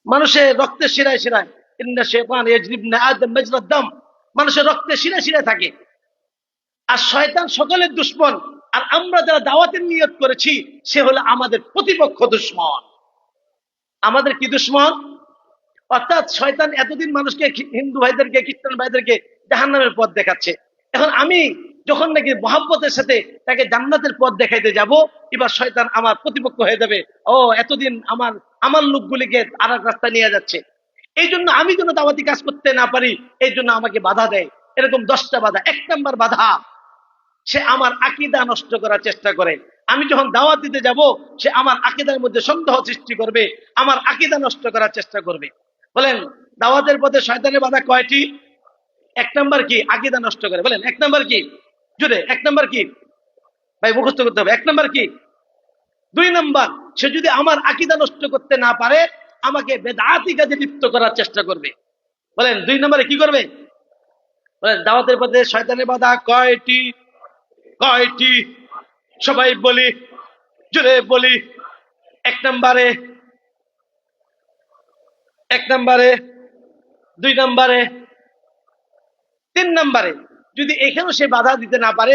মানুষের রক্তের শিরায় শিরায়। ইন্না শাইতানা ইয়াজরি ইবনে আদম মাজরাদ দাম। মানুষের রক্তের শিরায় শিরায় থাকে। আর শয়তান সকলের দুশ্মন। আর আমরা যারা দাওয়াতের নিয়ত করেছি, সে হলো আমাদের প্রতিপক্ষ দুশ্মন। আমাদের কি দুশ্মন? অর্থাৎ শয়তান এতদিন মানুষকে, হিন্দু ভাইদেরকে, খ্রিস্টান ভাইদেরকে জাহান্নামের পথ দেখাচ্ছে। এখন আমি যখন নাকি মহব্বতের সাথে তাকে জান্নাতের পথ দেখাইতে যাব, এবার শয়তান আমার প্রতিপক্ষ হয়ে যাবে। ও এতদিন আমার লোকগুলিকে আর এক রাস্তা নিয়ে যাচ্ছে। এই জন্য আমি যেন দাওয়াতি কাজ করতে না পারি, এই জন্য আমাকে বাধা দেয়। এরকম 10টা বাধা। 1 নম্বর বাধা, সে আমার আকীদা নষ্ট করার চেষ্টা করে। আমি যখন দাওয়াত দিতে যাব, সে আমার আকীদার মধ্যে সন্দেহ সৃষ্টি করবে, আমার আকীদা নষ্ট করার চেষ্টা করবে। বলেন দাওয়াতের পথে শয়তানের বাধা কয়টি? 1 নম্বর কি? আকীদা নষ্ট করে। বলেন 1 নম্বর কি? জুড়ে 1 নম্বর কি? ভাই মুখস্থ করতে হবে। 1 নম্বর কি? 2 নম্বর, সে যদি আমার আকীদা নষ্ট করতে না পারে, আমাকে বেদাতি কাজে লিপ্ত করার চেষ্টা করবে। বলেন 2 নম্বরে কি করবে? বলেন দাওয়াতের পথে শয়তানের বাধা কয়টি? কয়টি? সবাই বলি, জুড়ে বলি। 1 নম্বরে, 1 নম্বরে, 2 নম্বরে, 3 নম্বরে। যদি এখানেও সে বাধা দিতে না পারে,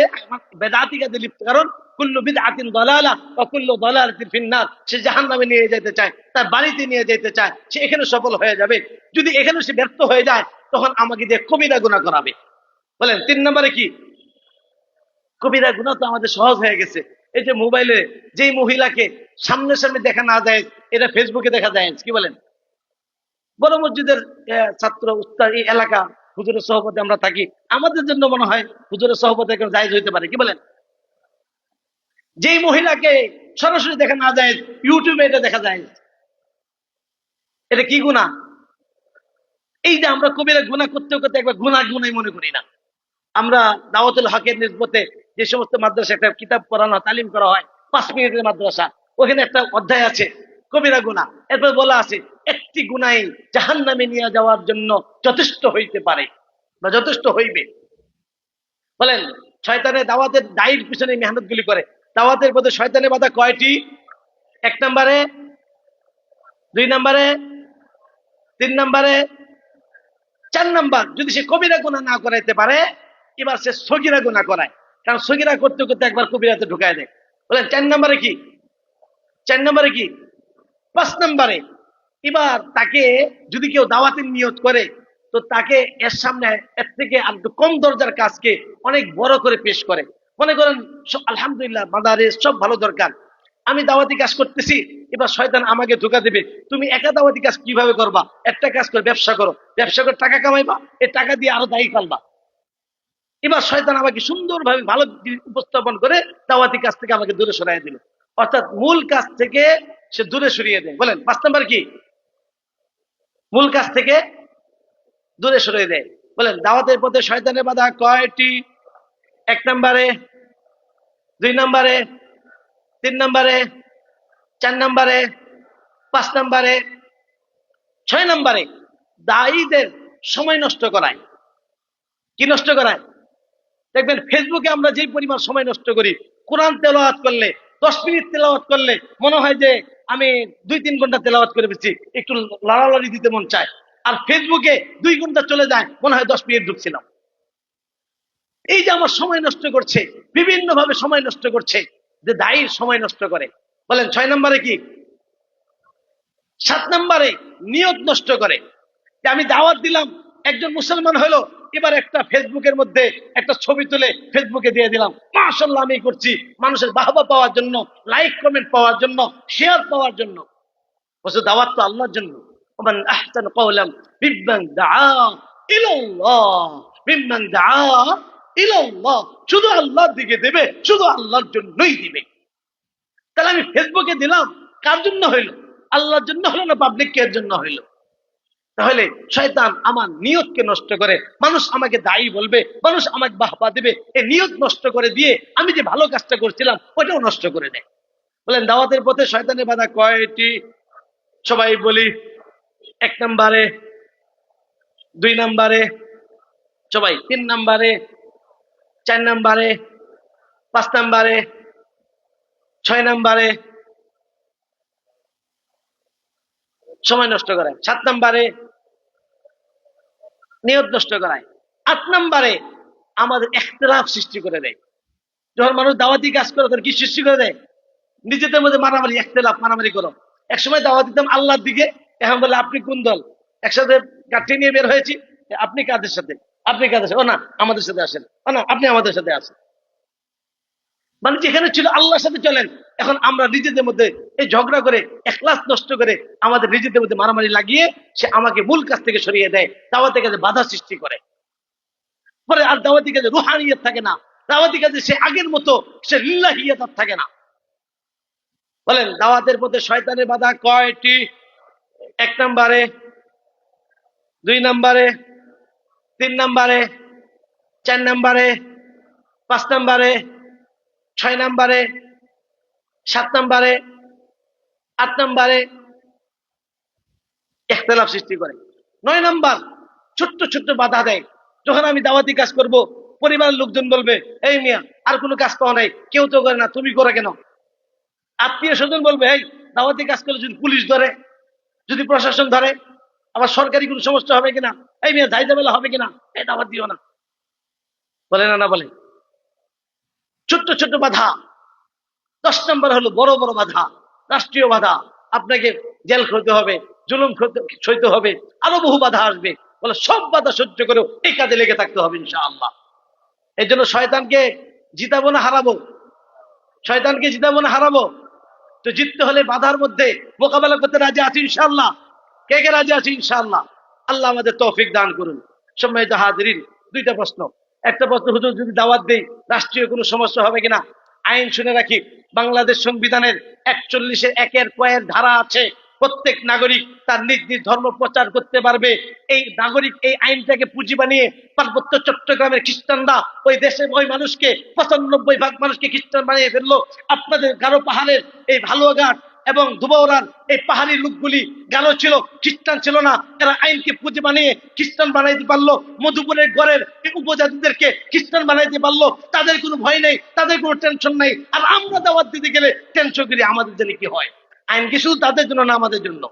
বেদাতি কাজে লিপ্ত। কারণ কুল্লু বিদআতিন দালালা ওয়া কুল্লু দালালাতিন ফিন্নার। সে জাহান্নামে নিয়ে যেতে চায়, তার বাড়িতে নিয়ে যেতে চায়, সে এখানে সফল হয়ে যাবে। যদি এখানে সে ব্যর্থ হয়ে যায়, তখন আমাকে দিয়ে কবিরা গুনাহ করাবে। বলেন 3 নম্বরে কি? কবিরা গুনাহ তো আমাদের সহজ হয়ে গেছে। এই যে মোবাইলে যেই মহিলাকে সামনে সামনে দেখা না যায়, এটা ফেসবুকে দেখা যায়। কি বলেন? বড় মসজিদের ছাত্র উস্তাদ, এই এলাকা হুজুরের সহপতে আমরা থাকি, আমাদের জন্য মনে হয় হুজুরের সহপতে জায়েজ হইতে পারে। কি বলেন? যেই মহিলাকে সরাসরি দেখা না যায়, ইউটিউবে এটা দেখা যায়। এটা কি গুনাহ? এই যে আমরা কবিরা গুনাহ করতে করতে একবার গুনাই মনে করি না। আমরা দাওয়াতুল হকের নিসবতে যে সমস্ত মাদ্রাসা একটা কিতাব পড়ানো, তালিম করা হয়, 5 মিনিটের মাদ্রাসা, ওখানে একটা অধ্যায় আছে কবিরা গুনাহ। এরপর বলা আছে একটি গুনাই জাহান্নামে নিয়ে যাওয়ার জন্য যথেষ্ট হইতে পারে। বা যথেষ্ট হইবে। বলেন শয়তানের দাওয়াতের দায়ের পিছনে মেহনত গুলি করে। দাওয়াতের পথে শয়তানের বাধা কয়টি? 1 নম্বরে, 2 নম্বরে, 3 নম্বরে, 4 নম্বর যদি সে কবিরা গুনাহ না করাইতে পারে, এবার সে সগীরা গুনাহ করায়। কারণ সগীরা করতে করতে একবার কবিরাতে ঢুকায় দেয়। বলেন 4 নম্বরে কি? 4 নম্বরে কি? 5 নম্বরে এবার তাকে যদি কেউ দাওয়াতের নিয়ত করে, তো তাকে এর সামনে এর থেকে আর একটু কম দরজার কাজকে অনেক বড় করে পেশ করে। মনে করেন আলহামদুলিল্লাহ মাদারিস সব ভালো দরকার, আমি দাওয়াতি কাজ করতেছি, এবার শয়তান আমাকে ধোঁকা দেবে, তুমি একা দাওয়াতি কাজ কিভাবে করবা? একটা কাজ করে ব্যবসা করো, ব্যবসা করে টাকা কামাইবা, এই টাকা দিয়ে আরো দায়ী ফেলবা। এবার শয়তান আমাকে সুন্দরভাবে ভালো উপস্থাপন করে দাওয়াতি কাজ থেকে আমাকে দূরে সরাই দিল, অর্থাৎ মূল কাজ থেকে সে দূরে সরিয়ে দেয়। বলেন 5 নম্বর কি? মূল কাজ থেকে দূরে সরিয়ে দেয়। বলেন দাওয়াতের পথে শয়তানের বাধা কয়টি? 1 নম্বরে, 2 নম্বরে, 3 নম্বরে, 4 নম্বরে, 5 নম্বরে, 6 নম্বরে দায়ীদের সময় নষ্ট করায়। কি নষ্ট করায়? দেখবেন ফেসবুকে আমরা যে পরিমাণ সময় নষ্ট করি, কোরআন তেলাওয়াত করলে 10 মিনিট তেলাওয়াত করলে মনে হয় যে আমি 2-3 ঘন্টা তেলাওয়াত করে ফেলছি, একটু লাড়ালাড়ি দিতে মন চায়। আর ফেসবুকে 2 ঘন্টা চলে যায়, মনে হয় 10 মিনিট ঢুকছিলাম। এই যে আমার সময় নষ্ট করছে, বিভিন্ন ভাবে সময় নষ্ট করছে, যে দায়ীর সময় নষ্ট করে। বলেন 6 নম্বরে কি? 7 নম্বরে নিয়ত নষ্ট করে। যে আমি দাওয়াত দিলাম, একজন মুসলমান হলো, এবার একটা ফেসবুকের মধ্যে একটা ছবি তুলে ফেসবুকে দিয়ে দিলাম, মাশাআল্লাহ আমি করছি, মানুষের বাহবা পাওয়ার জন্য, লাইক কমেন্ট পাওয়ার জন্য, শেয়ার পাওয়ার জন্য। বলছে দাওয়াত তো আল্লাহর জন্য। ওমান আহসানু কওলাম মিম্মান দাআ ইলাল্লাহ, মিম্মান দাআ ইলাল্লাহ, শুধু আল্লাহর দিকে দেবে, শুধু আল্লাহর জন্যই দিবে। তাহলে আমি ফেসবুকে দিলাম, কার জন্য হইলো? আল্লাহর জন্য হলো না পাবলিকের জন্য হইলো? তাহলে শয়তান আমার নিয়তকে নষ্ট করে, মানুষ আমাকে দায়ী বলবে, মানুষ আমাকে বাহবা দেবে, এই নিয়ত নষ্ট করে দিয়ে আমি যে ভালো কাজটা করছিলাম ওটাও নষ্ট করে দেয়। বলেন দাওয়াতের পথে শয়তানের বাধা কয়টি? সবাই বলি। 1 নম্বরে, 2 নম্বরে, সবাই 3 নম্বরে, 4 নম্বরে, 5 নম্বরে, 6 নম্বরে সময় নষ্ট করায়। 7 নম্বরে নিয়ত নষ্ট করায়। 8 নম্বরে আমাদের ইখতিলাফ সৃষ্টি করে দেয়। যখন মানুষ দাওয়াতি কাজ করে তখন কি সৃষ্টি করে দেয়? নিজেদের মধ্যে মারামারি, ইখতিলাফ, মারামারি করো। একসময় দাওয়াত দিতাম আল্লাহর দিকে, এখন বলে আপনি কোন দল? একসাথে কাঠি নিয়ে বের হয়েছি, আপনি কাদের সাথে? আপনি কাদের সাথে? ও না আমাদের সাথে আসেন, ও না আপনি আমাদের সাথে আসেন। মানে যেখানে ছিল আল্লাহর সাথে চলেন, এখন আমরা নিজেদের মধ্যে এই ঝগড়া করে, ইখলাস নষ্ট করে, আমাদের নিজেদের মধ্যে মারামারি লাগিয়ে সে আমাকে মূল কাজ থেকে সরিয়ে দেয়, দাওয়াতের কাজে বাধা সৃষ্টি করে। পরে আর দাওয়াতি কাজে রুহানিয়ত থাকে না, দাওয়াতি কাজে সে আগের মতো সে লিল্লাহিয়ত থাকে না। বলেন দাওয়াতের পথে শয়তানের বাধা কয়টি? 1 নম্বরে, 2 নম্বরে, 3 নম্বরে, 4 নম্বরে, 5 নম্বরে, 6 নম্বরে, 7 নম্বরে, 8 নম্বরে ইখতিলাফ সৃষ্টি করে। 9 নম্বর ছোট্ট ছোট্ট বাধা দেয়। যখন আমি দাওয়াতি কাজ করব, পরিবারের লোকজন বলবে এই মিয়া আর কোনো কাজ পাওয়া নাই, কেউ তো করে না, তুমি করে কেন? আত্মীয় স্বজন বলবে এই দাওয়াতি কাজ করলে যদি পুলিশ ধরে, যদি প্রশাসন ধরে, আবার সরকারি কোনো সমস্যা হবে কিনা, এই মিয়া যাই ঝামেলা হবে কিনা, এই দাওয়াত দিও না। বলে না? না বলে। ছোট্ট ছোট্ট বাধা। 10 নম্বর হলো বড় বড় বাধা, রাষ্ট্রীয় বাধা। আপনাকে জেল খেতে হবে, জুলুম সইতে হবে, আরো বহু বাধা আসবে। বলে সব বাধা সহ্য করেও এই কাজে লেগে থাকতে হবে ইনশাআল্লাহ। এই জন্য শয়তানকে জিতাবো না হারাবো? শয়তানকে জিতাবো না হারাবো? তো জিততে হলে বাধার মধ্যে মোকাবেলা করতে রাজি আছি ইনশাআল্লাহ। কে কে রাজি আছি ইনশাআল্লাহ? আল্লাহ আমাদের তৌফিক দান করুন। সম্মানিত হাজিরিন, 2টা প্রশ্ন। একটা প্রশ্ন, হুজুর যদি দাওয়াত দেই রাষ্ট্রীয় কোনো সমস্যা হবে কিনা? আইন শুনে রাখি, বাংলাদেশ সংবিধানের 41-এর 1-এর কয়ের ধারা আছে, প্রত্যেক নাগরিক তার নিজ নিজ ধর্ম প্রচার করতে পারবে। এই নাগরিক এই আইনটাকে পুঁজি বানিয়ে পার্বত্য চট্টগ্রামের খ্রিস্টানরা ওই দেশে ওই মানুষকে 95% মানুষকে খ্রিস্টান বানিয়ে ফেললো। আপনাদের গারো পাহাড়ের এই ভালুয়াঘাট এবং দুবাওরার এই পাহাড়ি লোকগুলি গেল ছিল, খ্রিস্টান ছিল না, এরা আইনকে পুঁজি বানিয়ে খ্রিস্টান বানাইতে পারলো, মধুপুরের গড়ের এই উপজাতিদেরকে খ্রিস্টান বানাইতে পারলো, তাদের কোনো ভয় নেই, তাদের কোনো টেনশন নাই। আর আমরা দাওয়াত দিতে গেলে টেনশন করি আমাদের জন্য কি হয়। আইন কি শুধু তাদের জন্য না আমাদের জন্য?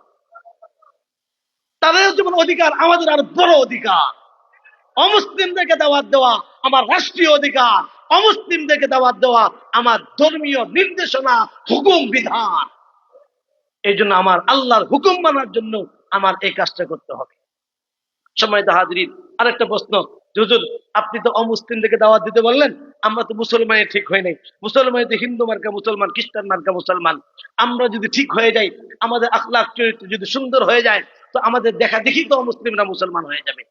তাদের যেমন অধিকার, আমাদের আর বড় অধিকার। অমুসলিমদেরকে দাওয়াত দেওয়া আমার রাষ্ট্রীয় অধিকার, অমুসলিমদেরকে দাওয়াত দেওয়া আমার ধর্মীয় নির্দেশনা, হুকুম, বিধান। এই জন্য আমার আল্লাহর হুকুম মানার জন্য আমার এই কাজটা করতে হবে। সম্মানিত হাজরিন, আরেকটা প্রশ্ন, হুজুর আপনি তো অমুসলিমদেরকে দাওয়াত দিতে বললেন, আমরা তো মুসলমানে ঠিক হয় নাই, মুসলমান তো হিন্দু মার্কা মুসলমান, খ্রিস্টান মার্কা মুসলমান। আমরা যদি ঠিক হয়ে যাই, আমাদের আখলাক চরিত্র যদি সুন্দর হয়ে যায়, তো আমাদের দেখা দেখি তো অমুসলিমরা মুসলমান হয়ে যাবে।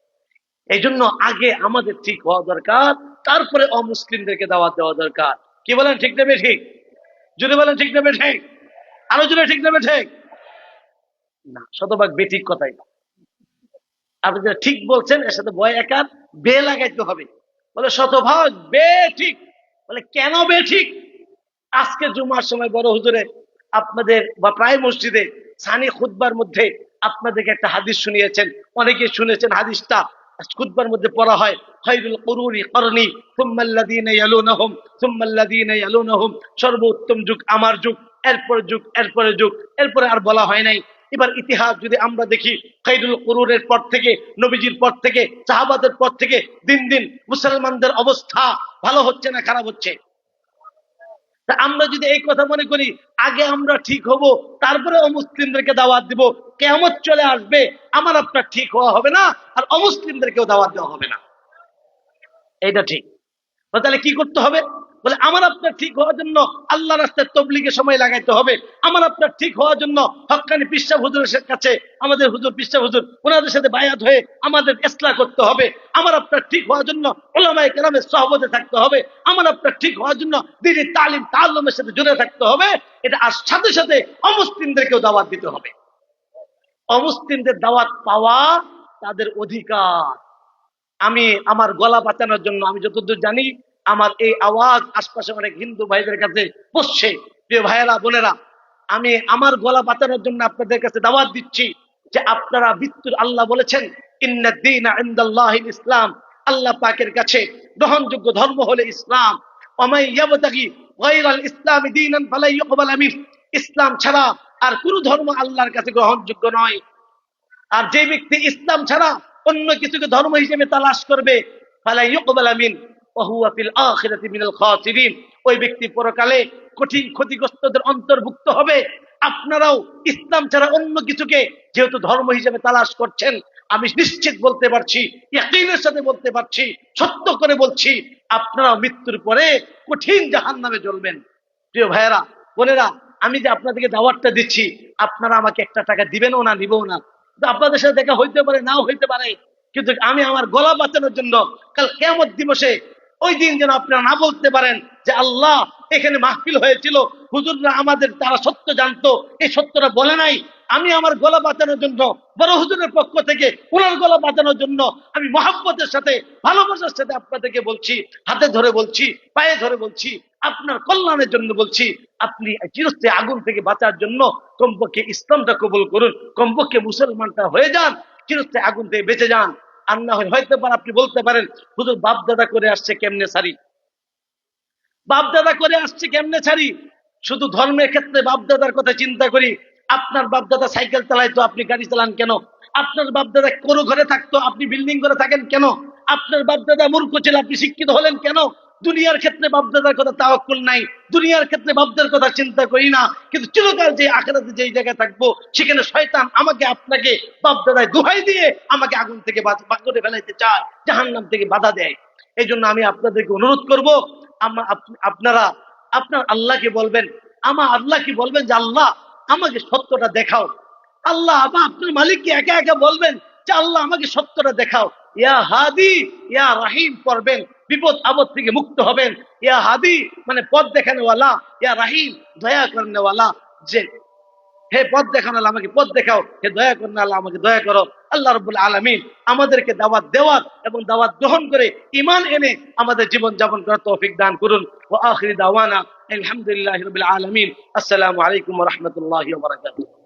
এই জন্য আগে আমাদের ঠিক হওয়া দরকার, তারপরে অমুসলিমদেরকে দাওয়াত দেওয়া দরকার। কি বলেন, ঠিক নেবে ঠিক? যদি বলেন ঠিক নেবে ঠিক, আরো জোরে ঠিক নেবে ঠিক না, শতভাগ বেঠিক কথাই। আপনি যেটা ঠিক বলছেন এর সাথে ভয় একার বে লাগাইতে হবে। বলে শতভাগ বে ঠিক। বলে কেন বে ঠিক? আজকে জুমার সময় বড় হুজুরে আপনাদের বা প্রায় মসজিদে সানি খুতবার মধ্যে আপনাদেরকে একটা হাদিস শুনিয়েছেন, অনেকে শুনেছেন। হাদিসটা খুতবার মধ্যে পড়া হয়, খায়রুল কুরুনি করনি সুম্মাল্লাযীনা ইয়ালুনহুম সুম্মাল্লাযীনা ইয়ালুনহুম, সর্বোত্তম যুগ আমার যুগ, এরপরে যুগ, এরপরে যুগ, এরপরে আর বলা হয় নাই। এবার ইতিহাস যদি আমরা দেখি, খায়রুল কুরুনের পর থেকে, নবীজির পর থেকে, সাহাবাদের পর থেকে দিন দিন মুসলমানদের অবস্থা ভালো হচ্ছে না খারাপ হচ্ছে? আমরা যদি এই কথা মনে করি আগে আমরা ঠিক হব তারপরে অমুসলিমদেরকে দাওয়াত দিব, কিয়ামত চলে আসবে, আমার আপনার ঠিক হওয়া হবে না, আর অমুসলিমদেরকেও দাওয়াত দেওয়া হবে না। এইটা ঠিক। তাহলে কি করতে হবে? বলে আমার আপনার ঠিক হওয়ার জন্য আল্লাহ রাস্তায় তবলিগে সময় লাগাইতে হবে। আমার আপনার ঠিক হওয়ার জন্য হক্কানি পিসা হুজুরের কাছে, আমাদের হুজুর পিসা হুজুর, ওনাদের সাথে বায়াত হয়ে আমাদের ইসলাহ করতে হবে। আমার আপনার ঠিক হওয়ার জন্য উলামায়ে কেরামের সহবতে থাকতে হবে। আমার আপনার ঠিক হওয়ার জন্য দ্বীনি তালিম তাআল্লুমের সাথে জুড়ে থাকতে হবে। এটা আর সাথে সাথে অমুসলিমদেরকেও দাওয়াত দিতে হবে। অমুসলিমদের দাওয়াত পাওয়া তাদের অধিকার। আমি আমার গলা বাঁচানোর জন্য, আমি যতদূর জানি আমার এই আওয়াজ আশপাশে অনেক হিন্দু ভাইদের কাছে পৌঁছছে। প্রিয় ভাইয়েরা, বোনেরা, আমি আমার গলা বাঁচানোর জন্য আপনাদের কাছে দাওয়াত দিচ্ছি যে আপনারা মৃত্যুর, আল্লাহ বলেছেন ইন্নাদ দীনা ইনদাল্লাহিল ইসলাম, আল্লাহ পাকের কাছে গ্রহণযোগ্য ধর্ম হলো ইসলাম। ওয়ামান ইয়াবতাগি গায়রাল ইসলামি দীনান ফালা ইউকবাল মিনহু, ইসলাম ছাড়া আর কোন ধর্ম আল্লাহর কাছে গ্রহণযোগ্য নয়। আর যে ব্যক্তি ইসলাম ছাড়া অন্য কিছুকে ধর্ম হিসেবে তালাশ করবে, ফালা ইউকবাল মিনহু ওয়া হুয়া ফিল আখিরাতি মিনাল খাসিরিন, ওই ব্যক্তি পরকালে কঠিন ক্ষতিগ্রস্তদের অন্তর্ভুক্ত হবে। আপনারাও ইসলাম ছাড়া অন্য কিছুকে যেহেতু ধর্ম হিসেবে তালাশ করছেন, আমি নিশ্চিত বলতে পারছি, ইয়াকিনের সাথে বলতে পারছি, সত্য করে বলছি, আপনারাও মৃত্যুর পরে কঠিন জাহান্নামে জ্বলবেন। প্রিয় ভাইয়েরা, বোনেরা, আমি যে আপনাদেরকে দাওয়াতটা দিচ্ছি, আপনারা আমাকে একটা টাকা দিবেনও না, নিবও না। আপনাদের সাথে দেখা হইতে পারে, নাও হইতে পারে, কিন্তু আমি আমার গলা বাঁচানোর জন্য কাল কিয়ামত দিবসে ওই দিন যেন আপনারা না বলতে পারেন যে আল্লাহ এখানে মাহফিল হয়েছিল, হুজুররা আমাদের তারা সত্য জানতো, এই সত্যটা বলে নাই। আমি আমার গলা বাঁচানোর জন্য বড় হুজুরের পক্ষ থেকে ওনার গলা বাঁচানোর জন্য আমি মহব্বতের সাথে, ভালোবাসার সাথে আপনাদেরকে বলছি, হাতে ধরে বলছি, পায়ে ধরে বলছি, আপনার কল্যাণের জন্য বলছি, আপনি চিরস্থায়ী আগুন থেকে বাঁচার জন্য কমপক্ষে ইসলামটা কবুল করুন, কমপক্ষে মুসলমানটা হয়ে যান, চিরস্থায়ী আগুন থেকে বেঁচে যান। আর না হয়তো আপনি বলতে পারেন হুজুর বাপ দাদা করে আসছে কেমনে ছাড়ি, বাপ দাদা করে আসছে কেমনে ছাড়ি। শুধু ধর্মের ক্ষেত্রে বাপ দাদার কথা চিন্তা করি। আপনার বাপ দাদা সাইকেল চালাইতো, আপনি গাড়ি চালান কেন? আপনার বাপ দাদা কোনো ঘরে থাকতো, আপনি বিল্ডিং করে থাকেন কেন? আপনার বাপ দাদা মূর্খ ছিল, আপনি শিক্ষিত হলেন কেন? দুনিয়ার ক্ষেত্রে বাপদাদার কথা তাওয়াক্কুল নাই, দুনিয়ার ক্ষেত্রে বাপদাদার কথা চিন্তা করি না, কিন্তু চিরকাল যে আখিরাতে যেই জায়গায় থাকবো সেখানে শয়তান আমাকে আপনাকে বাপদাদায় দোহাই দিয়ে আমাকে আগুন থেকে করে ফেলাইতে চায়, জাহান্নাম থেকে বাধা দেয়। এই জন্য আমি আপনাদেরকে অনুরোধ করবো, আপনারা আপনার আল্লাহকে বলবেন, আমার আল্লাহকে বলবেন যে আল্লাহ আমাকে সত্যটা দেখাও। আল্লাহ বা আপনার মালিককে একা একা বলবেন যে আল্লাহ আমাকে সত্যটা দেখাও। ইয়া হাদি ইয়া রাহিম পড়বেন, বিপদ আপদ থেকে মুক্ত হবেন। ইয়া হাদি মানে পথ দেখানেওয়ালা, ইয়া রাহিম দয়া করনেওয়ালা। যে হে পথ দেখানো আল্লাহ আমাকে পথ দেখাও, হে দয়া করুন আল্লাহ আমাকে দয়া করো। আল্লাহ রাব্বুল আলামিন আমাদেরকে দাওয়াত দেওয়ার এবং দাওয়াত গ্রহণ করে ঈমান এনে আমাদের জীবন যাপন করার তৌফিক দান করুন। ওয়া আখিরি দাওয়ানা আলহামদুলিল্লাহি রাব্বিল আলামিন। আসসালামু আলাইকুম ওয়া রাহমাতুল্লাহি ওয়া বারাকাতুহু।